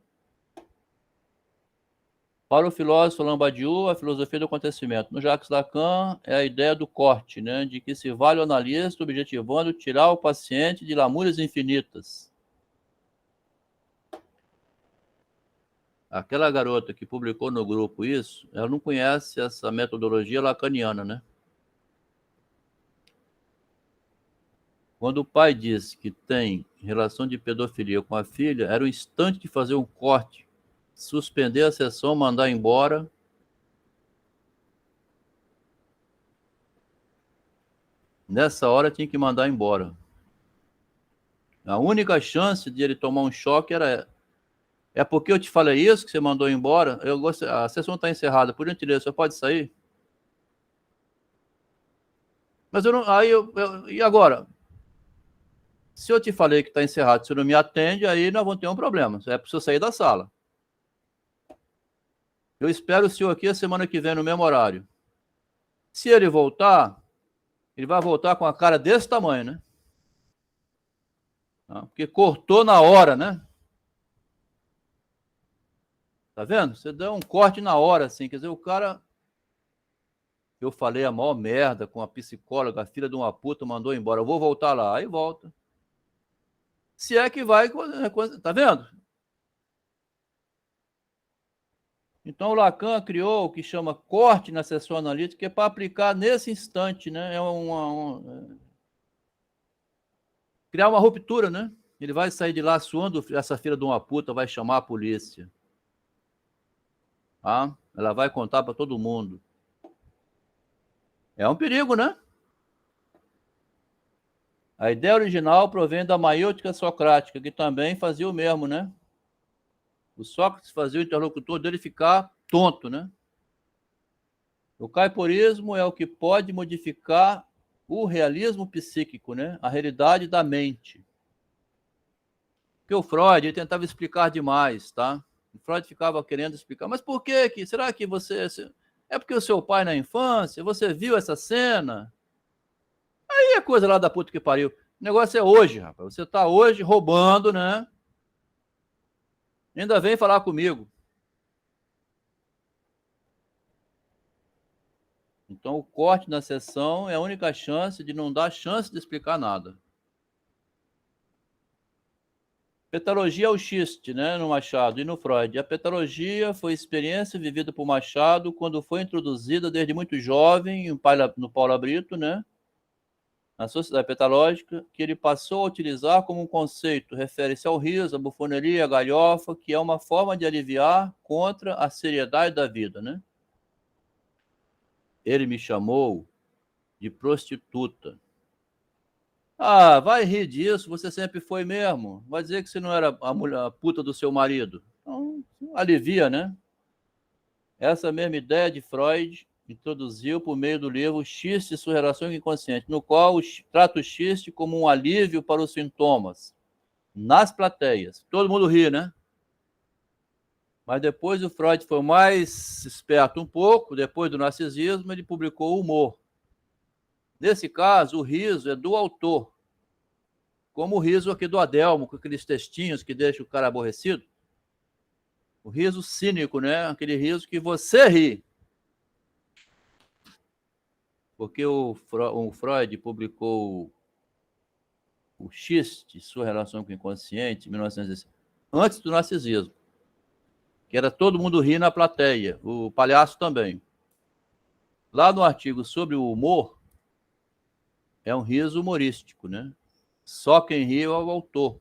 Para o filósofo Lambadiou, a filosofia do acontecimento. No Jacques Lacan, é a ideia do corte, né? De que se vale o analista objetivando tirar o paciente de lamúrias infinitas. Aquela garota que publicou no grupo isso, ela não conhece essa metodologia lacaniana, né? Quando o pai disse que tem relação de pedofilia com a filha, era o instante de fazer um corte, suspender a sessão, mandar embora. Nessa hora tinha que mandar embora. A única chance de ele tomar um choque era... É porque eu te falei isso, que você mandou embora? A sessão está encerrada, por gentileza, você pode sair? Mas eu não... E agora? Se eu te falei que está encerrado, se não me atende, aí nós vamos ter um problema. É para você sair da sala. Eu espero o senhor aqui a semana que vem, no mesmo horário. Se ele voltar, ele vai voltar com a cara desse tamanho, né? Porque cortou na hora, né? Tá vendo? Você dá um corte na hora, assim. Quer dizer, o cara... Eu falei a maior merda com a psicóloga, a filha de uma puta, mandou embora. Eu vou voltar lá. Aí volta. Se é que vai... Tá vendo? Então, o Lacan criou o que chama corte na sessão analítica, que é para aplicar nesse instante, né? Criar uma ruptura, né? Ele vai sair de lá suando, essa filha de uma puta vai chamar a polícia. Tá? Ela vai contar para todo mundo. É um perigo, né? A ideia original provém da maiêutica socrática, que também fazia o mesmo, né? O Sócrates fazia o interlocutor dele ficar tonto, né? O caiporismo é o que pode modificar o realismo psíquico, né? A realidade da mente. Porque o Freud, ele tentava explicar demais, tá? O Freud ficava querendo explicar, mas por que? Será que você... É porque o seu pai na infância, você viu essa cena? Aí é coisa lá da puta que pariu. negócio é hoje, rapaz. Você está hoje roubando, né? Ainda vem falar comigo. Então, o corte na sessão é a única chance de não dar chance de explicar nada. Petalogia é o xiste, né, no Machado e no Freud. A petalogia foi experiência vivida por Machado quando foi introduzida desde muito jovem no Paulo Brito, né, na sociedade petalógica, que ele passou a utilizar como um conceito. Refere-se ao riso, à bufoneria, à galhofa, que é uma forma de aliviar contra a seriedade da vida, né? Ele me chamou de prostituta. Ah, vai rir disso, você sempre foi mesmo. Vai dizer que você não era a mulher, a puta do seu marido. Então, alivia, né? Essa mesma ideia de Freud introduziu por meio do livro Xiste e sua relação inconsciente, no qual trata o xiste como um alívio para os sintomas, nas plateias. Todo mundo ri, né? Mas depois o Freud foi mais esperto um pouco, depois do narcisismo, ele publicou o humor. Nesse caso, o riso é do autor, como o riso aqui do Adelmo, com aqueles textinhos que deixam o cara aborrecido. O riso cínico, né? Aquele riso que você ri. Porque o Freud publicou o Xiste, sua relação com o inconsciente, em 1916, antes do narcisismo, que era todo mundo rir na plateia, o palhaço também. Lá no artigo sobre o humor, é um riso humorístico, né? Só quem ri é o autor,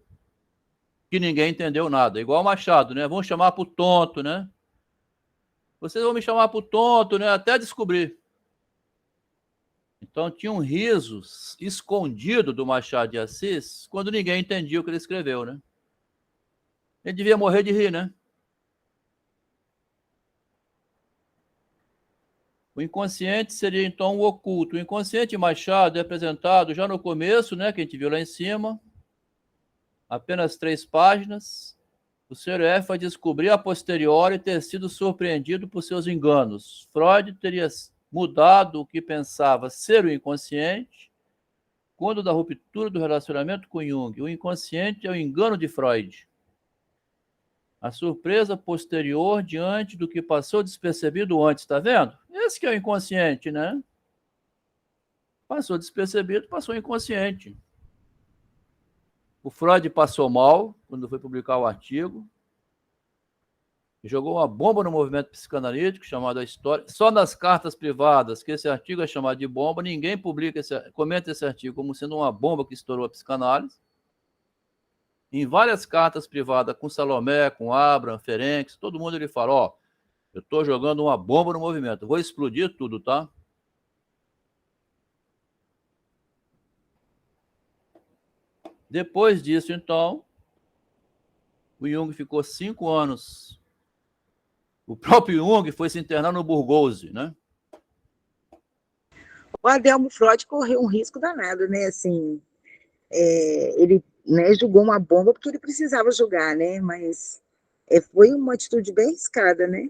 que ninguém entendeu nada. Igual o Machado, né? Vão chamar pro tonto, né? Vocês vão me chamar pro tonto, né? Até descobrir. Então tinha um riso escondido do Machado de Assis quando ninguém entendia o que ele escreveu, né? Ele devia morrer de rir, né? O inconsciente seria, então, o oculto. O inconsciente Machado é apresentado já no começo, né, que a gente viu lá em cima, apenas 3 páginas. O Sr. F vai descobrir a posteriori ter sido surpreendido por seus enganos. Freud teria mudado o que pensava ser o inconsciente quando da ruptura do relacionamento com Jung. O inconsciente é o engano de Freud. A surpresa posterior diante do que passou despercebido antes, tá vendo? Esse que é o inconsciente, né? Passou despercebido, passou inconsciente. O Freud passou mal quando foi publicar o artigo. Jogou uma bomba no movimento psicanalítico chamado A História. Só nas cartas privadas, que esse artigo é chamado de bomba, ninguém comenta esse artigo como sendo uma bomba que estourou a psicanálise. Em várias cartas privadas com Salomé, com Abraham, Ferenc, todo mundo ele fala, ó, eu estou jogando uma bomba no movimento, vou explodir tudo, tá? Depois disso, então, o Jung ficou 5 anos. O próprio Jung foi se internar no Burgose, né? O Adelmo Freud correu um risco danado, né? Assim, ele, né, julgou uma bomba porque ele precisava julgar, né? Mas foi uma atitude bem arriscada, né?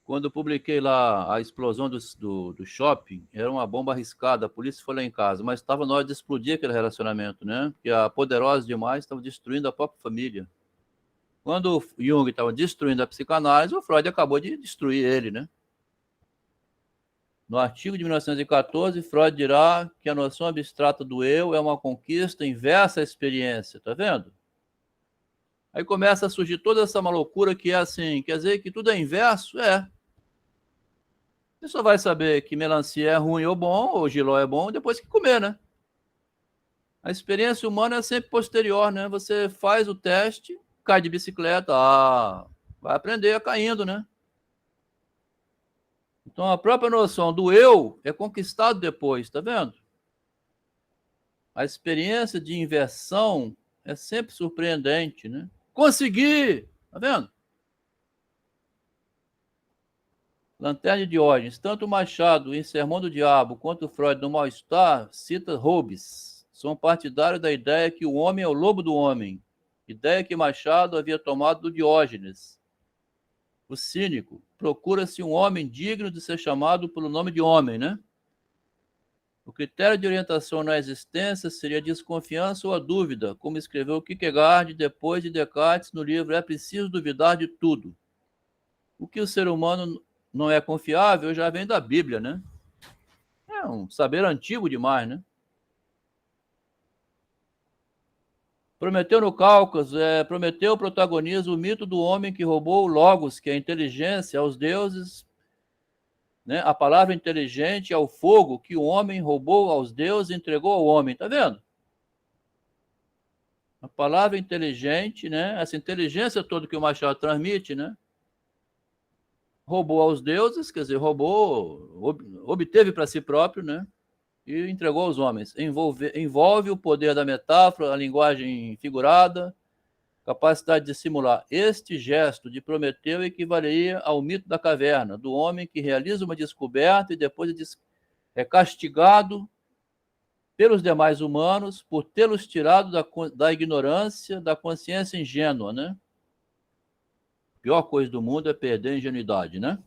Quando eu publiquei lá a explosão do shopping, era uma bomba arriscada, a polícia foi lá em casa, mas estava na hora de explodir aquele relacionamento, né? Porque a poderosa demais estava destruindo a própria família. Quando o Jung estava destruindo a psicanálise, o Freud acabou de destruir ele, né? No artigo de 1914, Freud dirá que a noção abstrata do eu é uma conquista inversa à experiência, tá vendo? Aí começa a surgir toda essa malucura que é assim, quer dizer que tudo é inverso? É. Você só vai saber que melancia é ruim ou bom, ou giló é bom, depois que comer, né? A experiência humana é sempre posterior, né? Você faz o teste, cai de bicicleta, vai aprender caindo, né? Então a própria noção do eu é conquistado depois, tá vendo? A experiência de inversão é sempre surpreendente, né? Consegui! Tá vendo? Lanterna de Diógenes. Tanto Machado em Sermão do Diabo quanto Freud no Mal-Estar cita Hobbes. São partidários da ideia que o homem é o lobo do homem. Ideia que Machado havia tomado do Diógenes. O cínico. Procura-se um homem digno de ser chamado pelo nome de homem, né? O critério de orientação na existência seria a desconfiança ou a dúvida, como escreveu Kierkegaard depois de Descartes no livro É Preciso Duvidar de Tudo. O que o ser humano não é confiável já vem da Bíblia, né? É um saber antigo demais, né? Prometeu no Cáucaso, Prometeu protagoniza o mito do homem que roubou o Logos, que é a inteligência, aos deuses, né? A palavra inteligente é o fogo que o homem roubou aos deuses e entregou ao homem, tá vendo? A palavra inteligente, né? Essa inteligência toda que o Machado transmite, né? Roubou aos deuses, quer dizer, obteve para si próprio, né? E entregou aos homens. Envolve o poder da metáfora, a linguagem figurada, capacidade de simular. Este gesto de Prometeu equivaleria ao mito da caverna, do homem que realiza uma descoberta e depois é castigado pelos demais humanos por tê-los tirado da ignorância, da consciência ingênua, né? A pior coisa do mundo é perder a ingenuidade, né?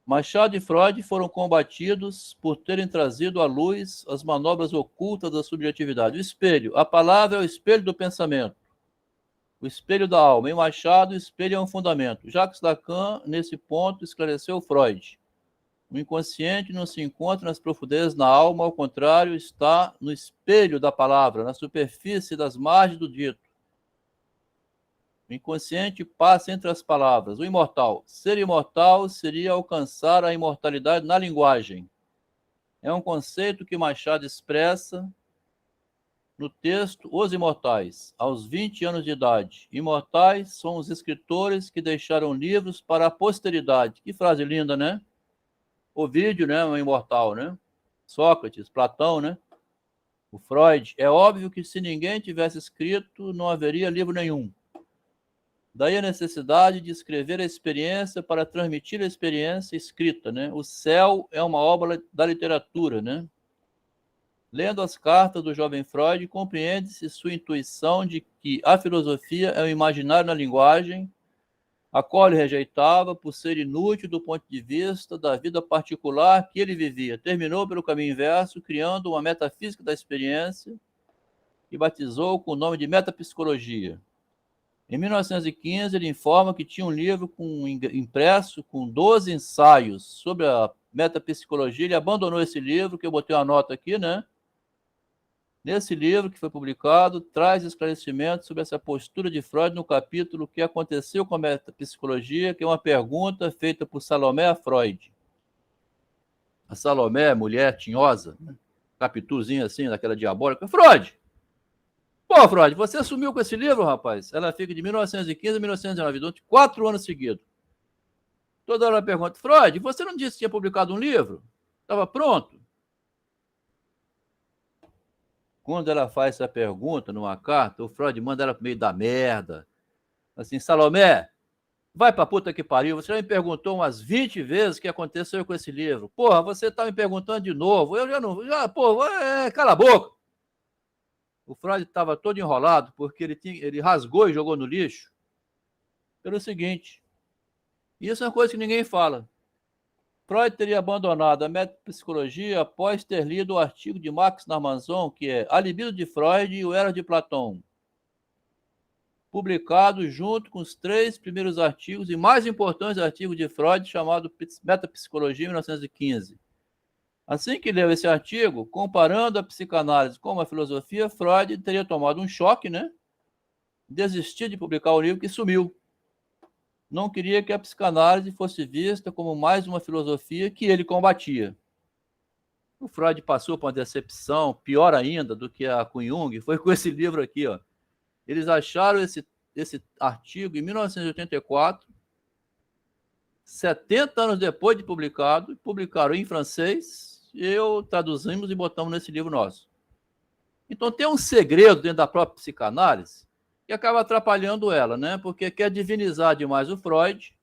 Machado e Freud foram combatidos por terem trazido à luz as manobras ocultas da subjetividade. O espelho. A palavra é o espelho do pensamento. O espelho da alma. Em Machado, o espelho é um fundamento. Jacques Lacan, nesse ponto, esclareceu Freud. O inconsciente não se encontra nas profundezas da alma, ao contrário, está no espelho da palavra, na superfície das margens do dito. O inconsciente passa entre as palavras. O imortal. Ser imortal seria alcançar a imortalidade na linguagem. É um conceito que Machado expressa no texto Os Imortais, aos 20 anos de idade. Imortais são os escritores que deixaram livros para a posteridade. Que frase linda, né? Ovídio, né? Um imortal, né? Sócrates, Platão, né? O Freud. É óbvio que se ninguém tivesse escrito, não haveria livro nenhum. Daí a necessidade de escrever a experiência para transmitir a experiência escrita, né? O céu é uma obra da literatura, né? Lendo as cartas do jovem Freud, compreende-se sua intuição de que a filosofia é o imaginário na linguagem, a qual ele rejeitava por ser inútil do ponto de vista da vida particular que ele vivia. Terminou pelo caminho inverso, criando uma metafísica da experiência e batizou com o nome de metapsicologia. Em 1915, ele informa que tinha um livro impresso com 12 ensaios sobre a metapsicologia. Ele abandonou esse livro, que eu botei uma nota aqui, né? Nesse livro, que foi publicado, traz esclarecimentos sobre essa postura de Freud no capítulo que aconteceu com a metapsicologia, que é uma pergunta feita por Salomé a Freud. A Salomé, mulher tinhosa, né? Capituzinha assim, daquela diabólica. Freud! Pô, Freud, você sumiu com esse livro, rapaz? Ela fica de 1915 a 1919, durante 4 anos seguidos. Toda hora ela pergunta, Freud, você não disse que tinha publicado um livro? Estava pronto? Quando ela faz essa pergunta numa carta, o Freud manda ela pro meio da merda. Assim, Salomé, vai pra puta que pariu, você já me perguntou umas 20 vezes o que aconteceu com esse livro. Porra, você tá me perguntando de novo, eu já não... cala a boca. O Freud estava todo enrolado porque ele rasgou e jogou no lixo pelo seguinte, isso é uma coisa que ninguém fala. Freud teria abandonado a metapsicologia após ter lido o artigo de Max Narmanson, que é A Libido de Freud e o Eros de Platão, publicado junto com os 3 primeiros artigos e mais importantes artigos de Freud, chamado Metapsicologia, em 1915. Assim que leu esse artigo, comparando a psicanálise com a filosofia, Freud teria tomado um choque, né? Desistiu de publicar o livro, que sumiu. Não queria que a psicanálise fosse vista como mais uma filosofia que ele combatia. O Freud passou por uma decepção pior ainda do que a com Jung, foi com esse livro aqui, ó. Eles acharam esse artigo em 1984, 70 anos depois de publicado, publicaram em francês, traduzimos e botamos nesse livro nosso. Então tem um segredo dentro da própria psicanálise que acaba atrapalhando ela, né? Porque quer divinizar demais o Freud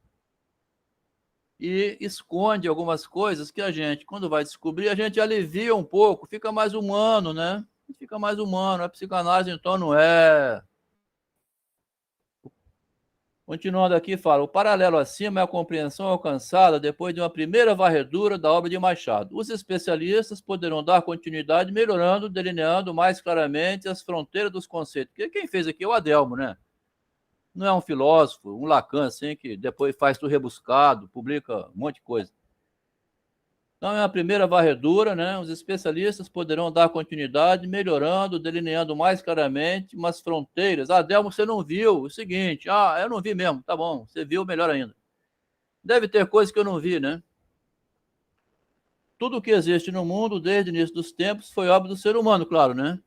e esconde algumas coisas que a gente, quando vai descobrir, a gente alivia um pouco, fica mais humano, né? Fica mais humano. A psicanálise, então, não é Continuando aqui, fala, o paralelo acima é a compreensão alcançada depois de uma primeira varredura da obra de Machado. Os especialistas poderão dar continuidade melhorando, delineando mais claramente as fronteiras dos conceitos. Porque quem fez aqui é o Adelmo, né? Não é um filósofo, um Lacan, assim, que depois faz tudo rebuscado, publica um monte de coisa. Então, é a primeira varredura, né? Os especialistas poderão dar continuidade, melhorando, delineando mais claramente umas fronteiras. Ah, Delmo, você não viu o seguinte. Ah, eu não vi mesmo. Tá bom, você viu, melhor ainda. Deve ter coisas que eu não vi, né? Tudo que existe no mundo, desde o início dos tempos, foi obra do ser humano, claro, né?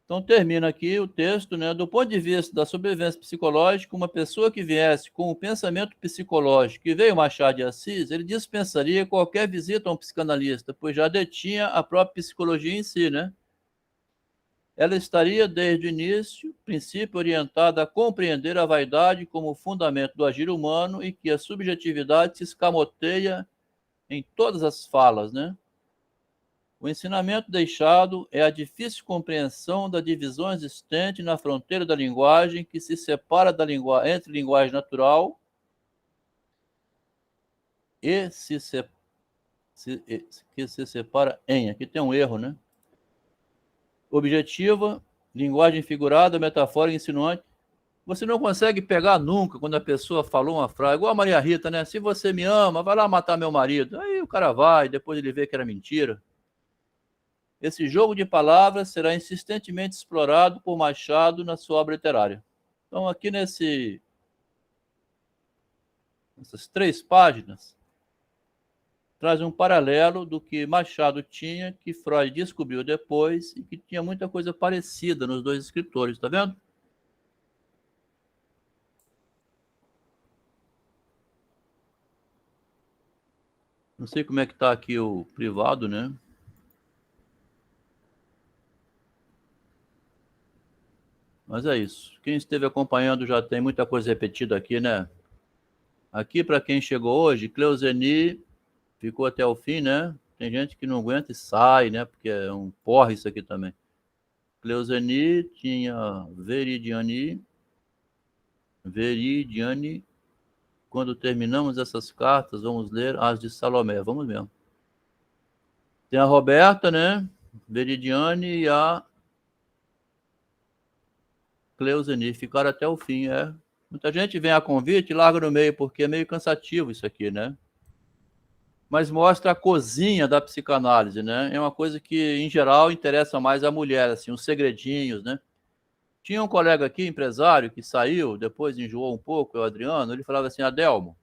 Então, termina aqui o texto, né? Do ponto de vista da sobrevivência psicológica, uma pessoa que viesse com o pensamento psicológico que veio Machado de Assis, ele dispensaria qualquer visita a um psicanalista, pois já detinha a própria psicologia em si, né? Ela estaria, desde o início, princípio orientada a compreender a vaidade como fundamento do agir humano e que a subjetividade se escamoteia em todas as falas, né? O ensinamento deixado é a difícil compreensão da divisão existente na fronteira da linguagem que se separa da entre linguagem natural e que se separa em. Aqui tem um erro, né? Objetiva, linguagem figurada, metafórica, insinuante. Você não consegue pegar nunca quando a pessoa falou uma frase, igual a Maria Rita, né? Se você me ama, vai lá matar meu marido. Aí o cara vai, depois ele vê que era mentira. Esse jogo de palavras será insistentemente explorado por Machado na sua obra literária. Então, aqui nessas 3 páginas, traz um paralelo do que Machado tinha, que Freud descobriu depois, e que tinha muita coisa parecida nos 2 escritores, tá vendo? Não sei como é que está aqui o privado, né? Mas é isso. Quem esteve acompanhando já tem muita coisa repetida aqui, né? Aqui, para quem chegou hoje, Cleuzeni ficou até o fim, né? Tem gente que não aguenta e sai, né? Porque é um porre isso aqui também. Cleuzeni tinha Veridiani. Quando terminamos essas cartas, vamos ler as de Salomé. Vamos mesmo. Tem a Roberta, né? Veridiane e a Cleuzeni. Ficaram até o fim, é. Muita gente vem a convite e larga no meio, porque é meio cansativo isso aqui, né? Mas mostra a cozinha da psicanálise, né? É uma coisa que, em geral, interessa mais a mulher, assim, os segredinhos, né? Tinha um colega aqui, empresário, que saiu, depois enjoou um pouco, o Adriano, ele falava assim, Adelmo,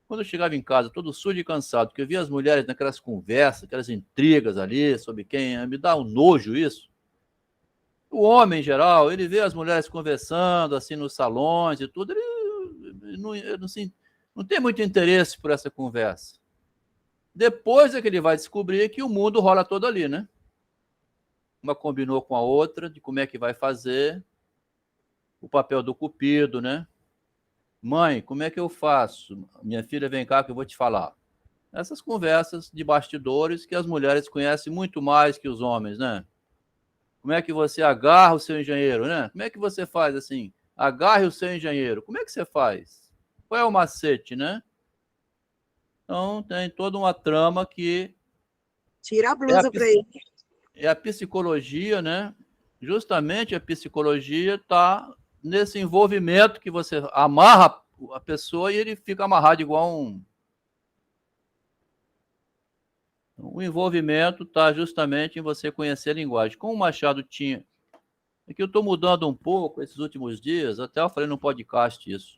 quando eu chegava em casa, todo sujo e cansado, que eu via as mulheres naquelas conversas, aquelas intrigas ali, sobre quem, me dá um nojo isso. O homem, em geral, ele vê as mulheres conversando, assim, nos salões e tudo, ele não tem muito interesse por essa conversa. Depois é que ele vai descobrir que o mundo rola todo ali, né? Uma combinou com a outra, de como é que vai fazer, o papel do cupido, né? Mãe, como é que eu faço? Minha filha, vem cá que eu vou te falar. Essas conversas de bastidores que as mulheres conhecem muito mais que os homens, né? Como é que você agarra o seu engenheiro, né? Como é que você faz assim? Agarre o seu engenheiro. Como é que você faz? Qual é o macete, né? Então, tem toda uma trama que... Tira a blusa para ele. É a psicologia, né? Justamente a psicologia está nesse envolvimento que você amarra a pessoa e ele fica amarrado igual um... O envolvimento está justamente em você conhecer a linguagem. Como o Machado tinha... É que eu estou mudando um pouco esses últimos dias, até eu falei no podcast isso.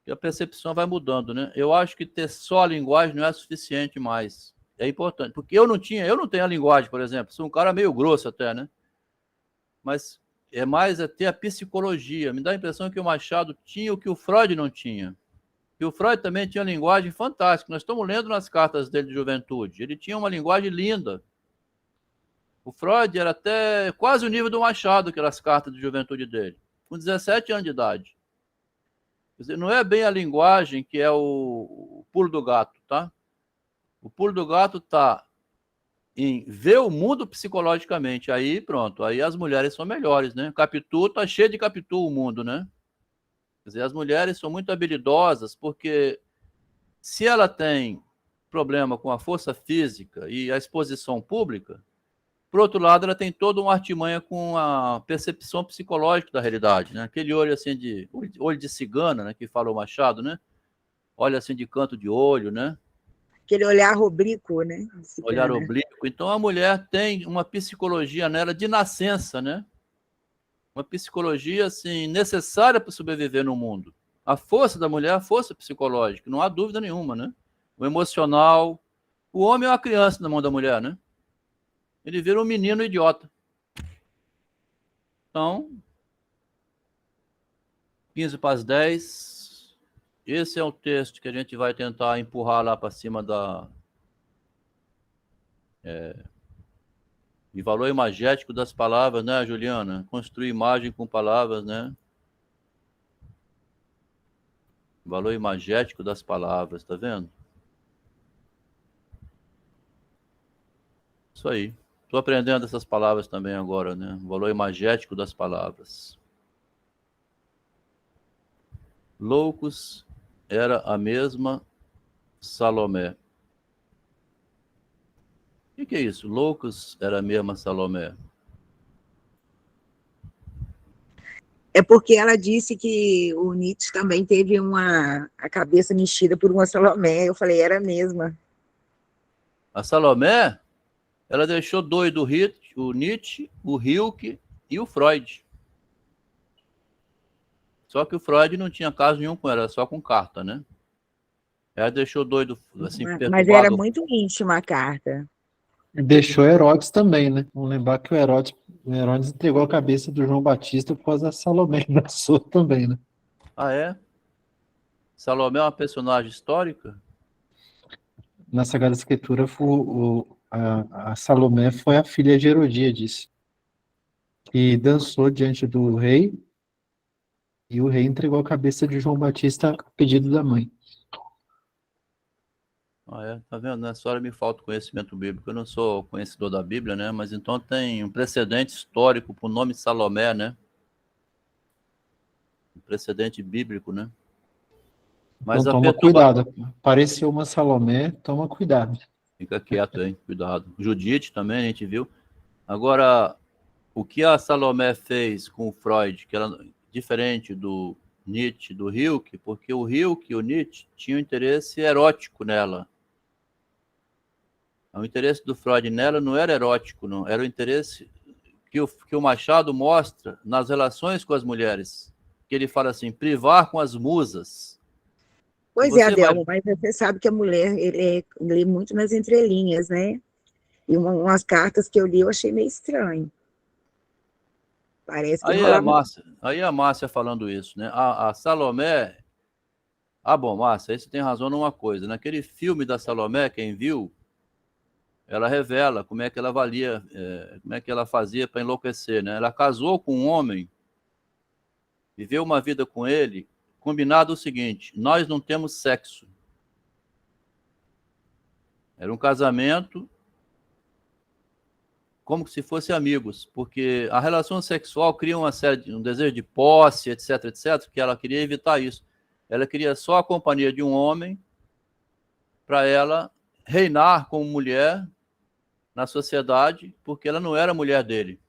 Que a percepção vai mudando, né? Eu acho que ter só a linguagem não é suficiente mais. É importante, porque eu não tenho a linguagem, por exemplo, sou um cara meio grosso até, né? Mas é mais ter a psicologia. Me dá a impressão que o Machado tinha o que o Freud não tinha. E o Freud também tinha uma linguagem fantástica. Nós estamos lendo nas cartas dele de juventude. Ele tinha uma linguagem linda. O Freud era até quase o nível do Machado, aquelas cartas de juventude dele, com 17 anos de idade. Quer dizer, não é bem a linguagem que é o pulo do gato, tá? O pulo do gato está em ver o mundo psicologicamente. Aí, pronto, aí as mulheres são melhores, né? Capitu, tá cheio de Capitu o mundo, né? Quer dizer, as mulheres são muito habilidosas, porque se ela tem problema com a força física e a exposição pública, por outro lado, ela tem toda uma artimanha com a percepção psicológica da realidade, né? Aquele olho assim olho de cigana, né, que fala o Machado, né? Olha assim de canto de olho, né? Aquele olhar oblíquo, né? Olhar oblíquo. Então a mulher tem uma psicologia nela de nascença, né? Uma psicologia assim necessária para sobreviver no mundo. A força da mulher é a força psicológica, não há dúvida nenhuma, né? O emocional. O homem é uma criança na mão da mulher, né? Ele vira um menino idiota. Então, 15 para as 10. Esse é o texto que a gente vai tentar empurrar lá para cima da... E valor imagético das palavras, né, Juliana? Construir imagem com palavras, né? Valor imagético das palavras, tá vendo? Isso aí. Estou aprendendo essas palavras também agora, né? Valor imagético das palavras. Loucos era a mesma Salomé. O que é isso? Loucos era a mesma Salomé. É porque ela disse que o Nietzsche também teve a cabeça mexida por uma Salomé. Eu falei, era a mesma. A Salomé, ela deixou doido o Nietzsche, o Hilke e o Freud. Só que o Freud não tinha caso nenhum com ela, só com carta, né? Ela deixou doido, assim, Mas era perturbado. muito íntima a carta. Deixou Herodes também, né? Vamos lembrar que o Herodes entregou a cabeça do João Batista por causa da Salomé da sua também, né? Ah, é? Salomé é uma personagem histórica? Na Sagrada Escritura, a Salomé foi a filha de Herodíades, que dançou diante do rei, e o rei entregou a cabeça de João Batista a pedido da mãe. Ah, é? Tá vendo? Nessa hora me falta conhecimento bíblico. Eu não sou conhecedor da Bíblia, né? Mas então tem um precedente histórico para o nome Salomé, né? Um precedente bíblico, né? Mas Então a toma perturba... cuidado. Apareceu uma Salomé, toma cuidado. Fica quieto, hein? Cuidado. Judite também, a gente viu. Agora, o que a Salomé fez com o Freud, que era diferente do Nietzsche, do Hilke, porque o Hilke e o Nietzsche tinham interesse erótico nela. O interesse do Freud nela não era erótico, não. Era o interesse que o Machado mostra nas relações com as mulheres. Que ele fala assim, privar com as musas. Pois é, Adelmo, mas você sabe que a mulher lê muito nas entrelinhas, né? E umas cartas que eu li eu achei meio estranho. Parece que rolava... Aí a Márcia falando isso, né? A Salomé... Ah, bom, Márcia, aí você tem razão numa coisa. Naquele filme da Salomé, quem viu, ela revela como é que ela valia, como é que ela fazia para enlouquecer, né? Ela casou com um homem, viveu uma vida com ele, combinado o seguinte, nós não temos sexo. Era um casamento como se fossem amigos, porque a relação sexual cria um desejo de posse, etc, etc, que ela queria evitar isso. Ela queria só a companhia de um homem para ela reinar como mulher na sociedade, porque ela não era mulher dele.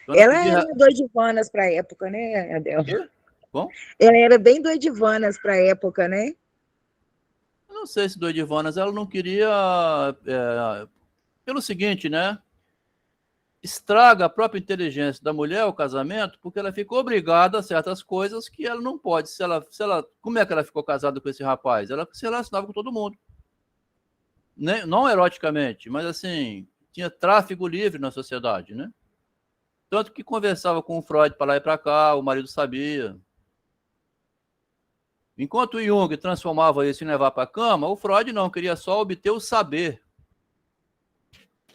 Então, ela era doidivanas para a época, né, Adel? Bom? Ela era bem doidivanas para a época, né? Eu não sei se doidivanas, ela não queria... pelo seguinte, né? Estraga a própria inteligência da mulher o casamento, porque ela ficou obrigada a certas coisas que ela não pode. Como é que ela ficou casada com esse rapaz? Ela se relacionava com todo mundo. Não eroticamente, mas assim, tinha tráfego livre na sociedade, né? Tanto que conversava com o Freud para lá e para cá, o marido sabia. Enquanto o Jung transformava isso em levar para a cama, o Freud não, queria só obter o saber.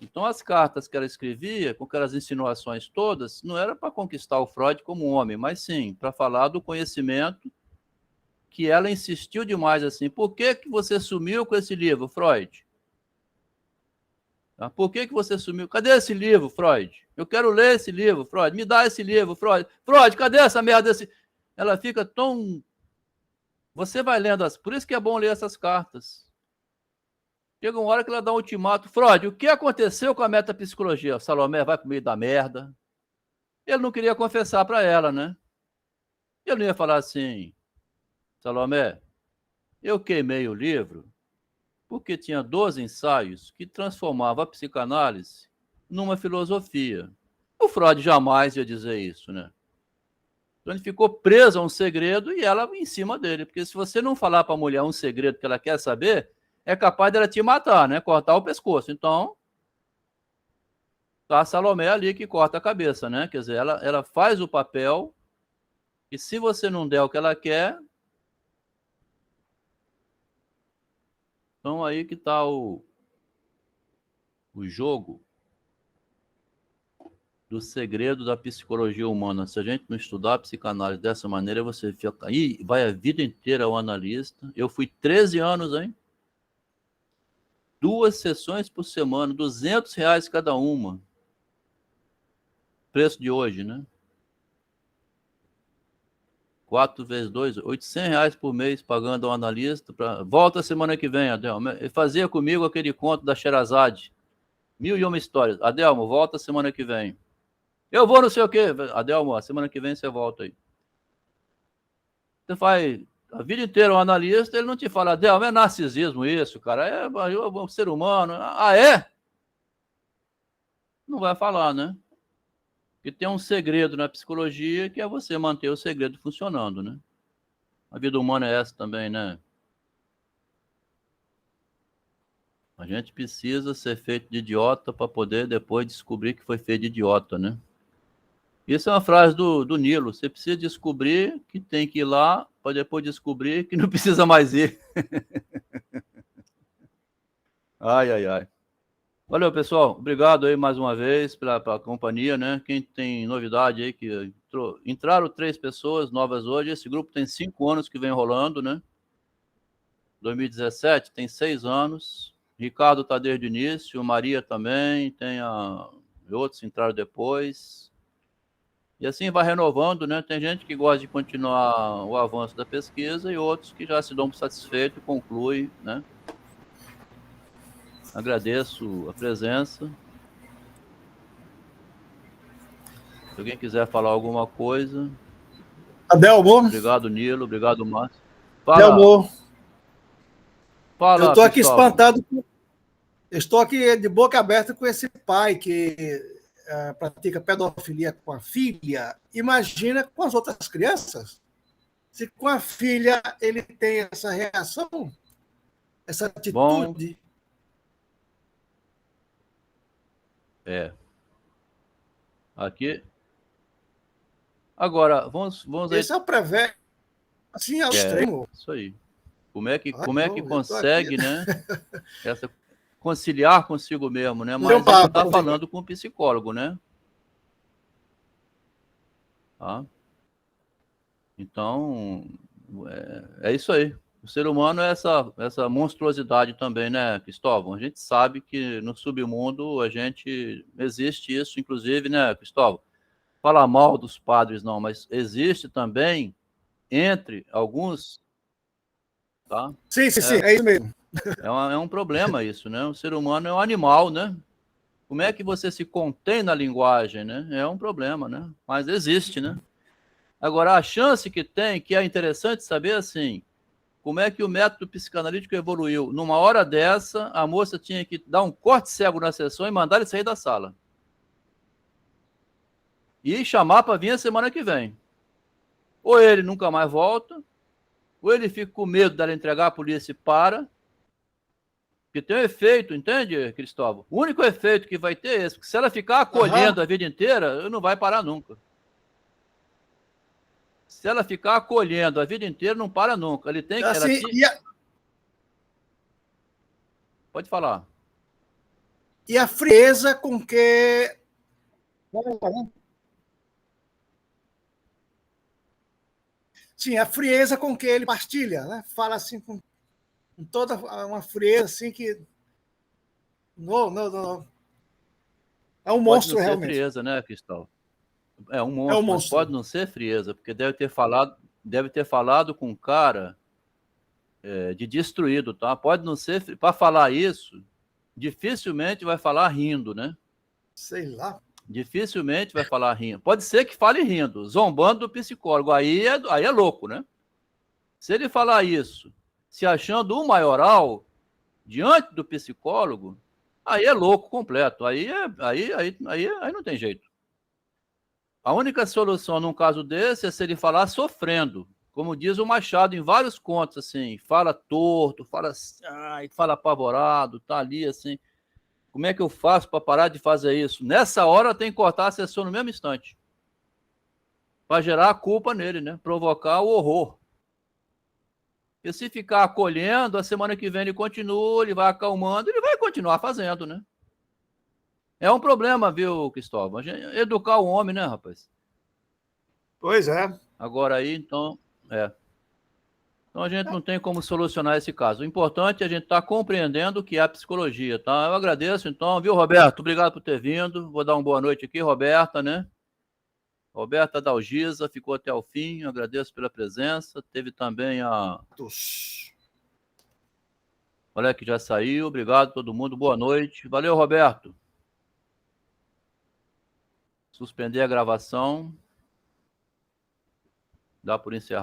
Então, as cartas que ela escrevia, com aquelas insinuações todas, não era para conquistar o Freud como um homem, mas sim para falar do conhecimento que ela insistiu demais assim. Por que você sumiu com esse livro, Freud? Tá? Por que você sumiu? Cadê esse livro, Freud? Eu quero ler esse livro, Freud. Me dá esse livro, Freud. Freud, cadê essa merda desse... Ela fica tão... Você vai lendo as... Por isso que é bom ler essas cartas. Chega uma hora que ela dá um ultimato. Freud, o que aconteceu com a metapsicologia? Salomé vai pro meio da merda. Ele não queria confessar para ela, né? Ele não ia falar assim, Salomé, eu queimei o livro porque tinha 12 ensaios que transformavam a psicanálise numa filosofia. O Freud jamais ia dizer isso, né? Então ele ficou preso a um segredo e ela em cima dele. Porque se você não falar para a mulher um segredo que ela quer saber, é capaz dela te matar, né? Cortar o pescoço. Então, tá a Salomé ali que corta a cabeça, né? Quer dizer, ela faz o papel e se você não der o que ela quer, então aí que está o jogo do segredo da psicologia humana. Se a gente não estudar a psicanálise dessa maneira, você fica aí, vai a vida inteira ao analista. Eu fui 13 anos, hein? 2 sessões por semana, R$200 cada uma. Preço de hoje, né? 4 vezes 2, R$800 por mês pagando ao analista. Volta semana que vem, Adelmo. Ele fazia comigo aquele conto da Sherazade. 1001 histórias. Adelmo, volta semana que vem. Eu vou não sei o quê. Adelmo, semana que vem você volta aí. Você faz a vida inteira um analista, ele não te fala, Adelmo, é narcisismo isso, cara. É um ser humano. Ah, é? Não vai falar, né? Porque tem um segredo na psicologia que é você manter o segredo funcionando, né? A vida humana é essa também, né? A gente precisa ser feito de idiota para poder depois descobrir que foi feito de idiota, né? Isso é uma frase do Nilo. Você precisa descobrir que tem que ir lá para depois descobrir que não precisa mais ir. Ai, ai, ai. Valeu, pessoal. Obrigado aí mais uma vez pela companhia, né? Quem tem novidade aí, que entraram 3 pessoas novas hoje. Esse grupo tem 5 anos que vem rolando, né? 2017 tem 6 anos. Ricardo está desde o início, Maria também, tem outros que entraram depois. E assim vai renovando, né? Tem gente que gosta de continuar o avanço da pesquisa e outros que já se dão satisfeitos e concluem, né? Agradeço a presença. Se alguém quiser falar alguma coisa. Adelmo. Obrigado, Nilo. Obrigado, Márcio. Adelmo. Fala, eu estou aqui Cristóvão. espantado. Eu estou aqui de boca aberta com esse pai que pratica pedofilia com a filha. Imagina com as outras crianças. Se com a filha ele tem essa reação, essa atitude. Bom, aqui. Agora, vamos Esse é o prevê assim ao extremo. Isso aí. Como é que consegue, né? Conciliar consigo mesmo, né? Mas ele está falando com o psicólogo, né? Tá? Então, é isso aí. O ser humano é essa monstruosidade também, né, Cristóvão? A gente sabe que no submundo existe isso, inclusive, né, Cristóvão? Falar mal dos padres não, mas existe também entre alguns, tá? Sim, é isso mesmo. É um problema isso, né? O ser humano é um animal, né? Como é que você se contém na linguagem, né? É um problema, né? Mas existe, né? Agora, a chance que tem, que é interessante saber, assim, como é que o método psicanalítico evoluiu. Numa hora dessa, a moça tinha que dar um corte cego na sessão e mandar ele sair da sala. E chamar para vir a semana que vem. Ou ele nunca mais volta, ou ele fica com medo dela entregar a polícia e para. Porque tem um efeito, entende, Cristóvão? O único efeito que vai ter é esse, porque se ela ficar acolhendo a vida inteira, não vai parar nunca. Se ela ficar acolhendo a vida inteira, não para nunca. Ele tem que... Assim, Pode falar. E a frieza com que... Sim, a frieza com que ele partilha, né? Fala assim com toda uma frieza assim que Não, não, não. É um Pode monstro, não ser realmente. frieza, né, Cristóvão? É um É monstro, um mas monstro. pode não ser frieza, porque deve ter falado com um cara de destruído, tá? Pode não ser, para falar isso, dificilmente vai falar rindo, né? Sei lá. Dificilmente vai falar rindo. Pode ser que fale rindo, zombando do psicólogo. Aí é louco, né? Se ele falar isso, se achando o maioral diante do psicólogo, aí é louco completo. Aí não tem jeito. A única solução num caso desse é se ele falar sofrendo. Como diz o Machado em vários contos, assim, fala torto, fala apavorado, tá ali assim. Como é que eu faço para parar de fazer isso? Nessa hora tem que cortar a sessão no mesmo instante. Para gerar a culpa nele, né? Provocar o horror. E se ficar acolhendo, a semana que vem ele continua, ele vai acalmando, ele vai continuar fazendo, né? É um problema, viu, Cristóvão? Educar o homem, né, rapaz? Pois é. Agora aí, então, Então a gente não tem como solucionar esse caso. O importante é a gente estar compreendendo o que é a psicologia, tá? Eu agradeço, então, viu, Roberto? Obrigado por ter vindo. Vou dar uma boa noite aqui, Roberta, né? Roberta Dalgisa ficou até o fim, eu agradeço pela presença. Teve também Olha que já saiu, obrigado a todo mundo, boa noite. Valeu, Roberto. Suspender a gravação. Dá por encerrar.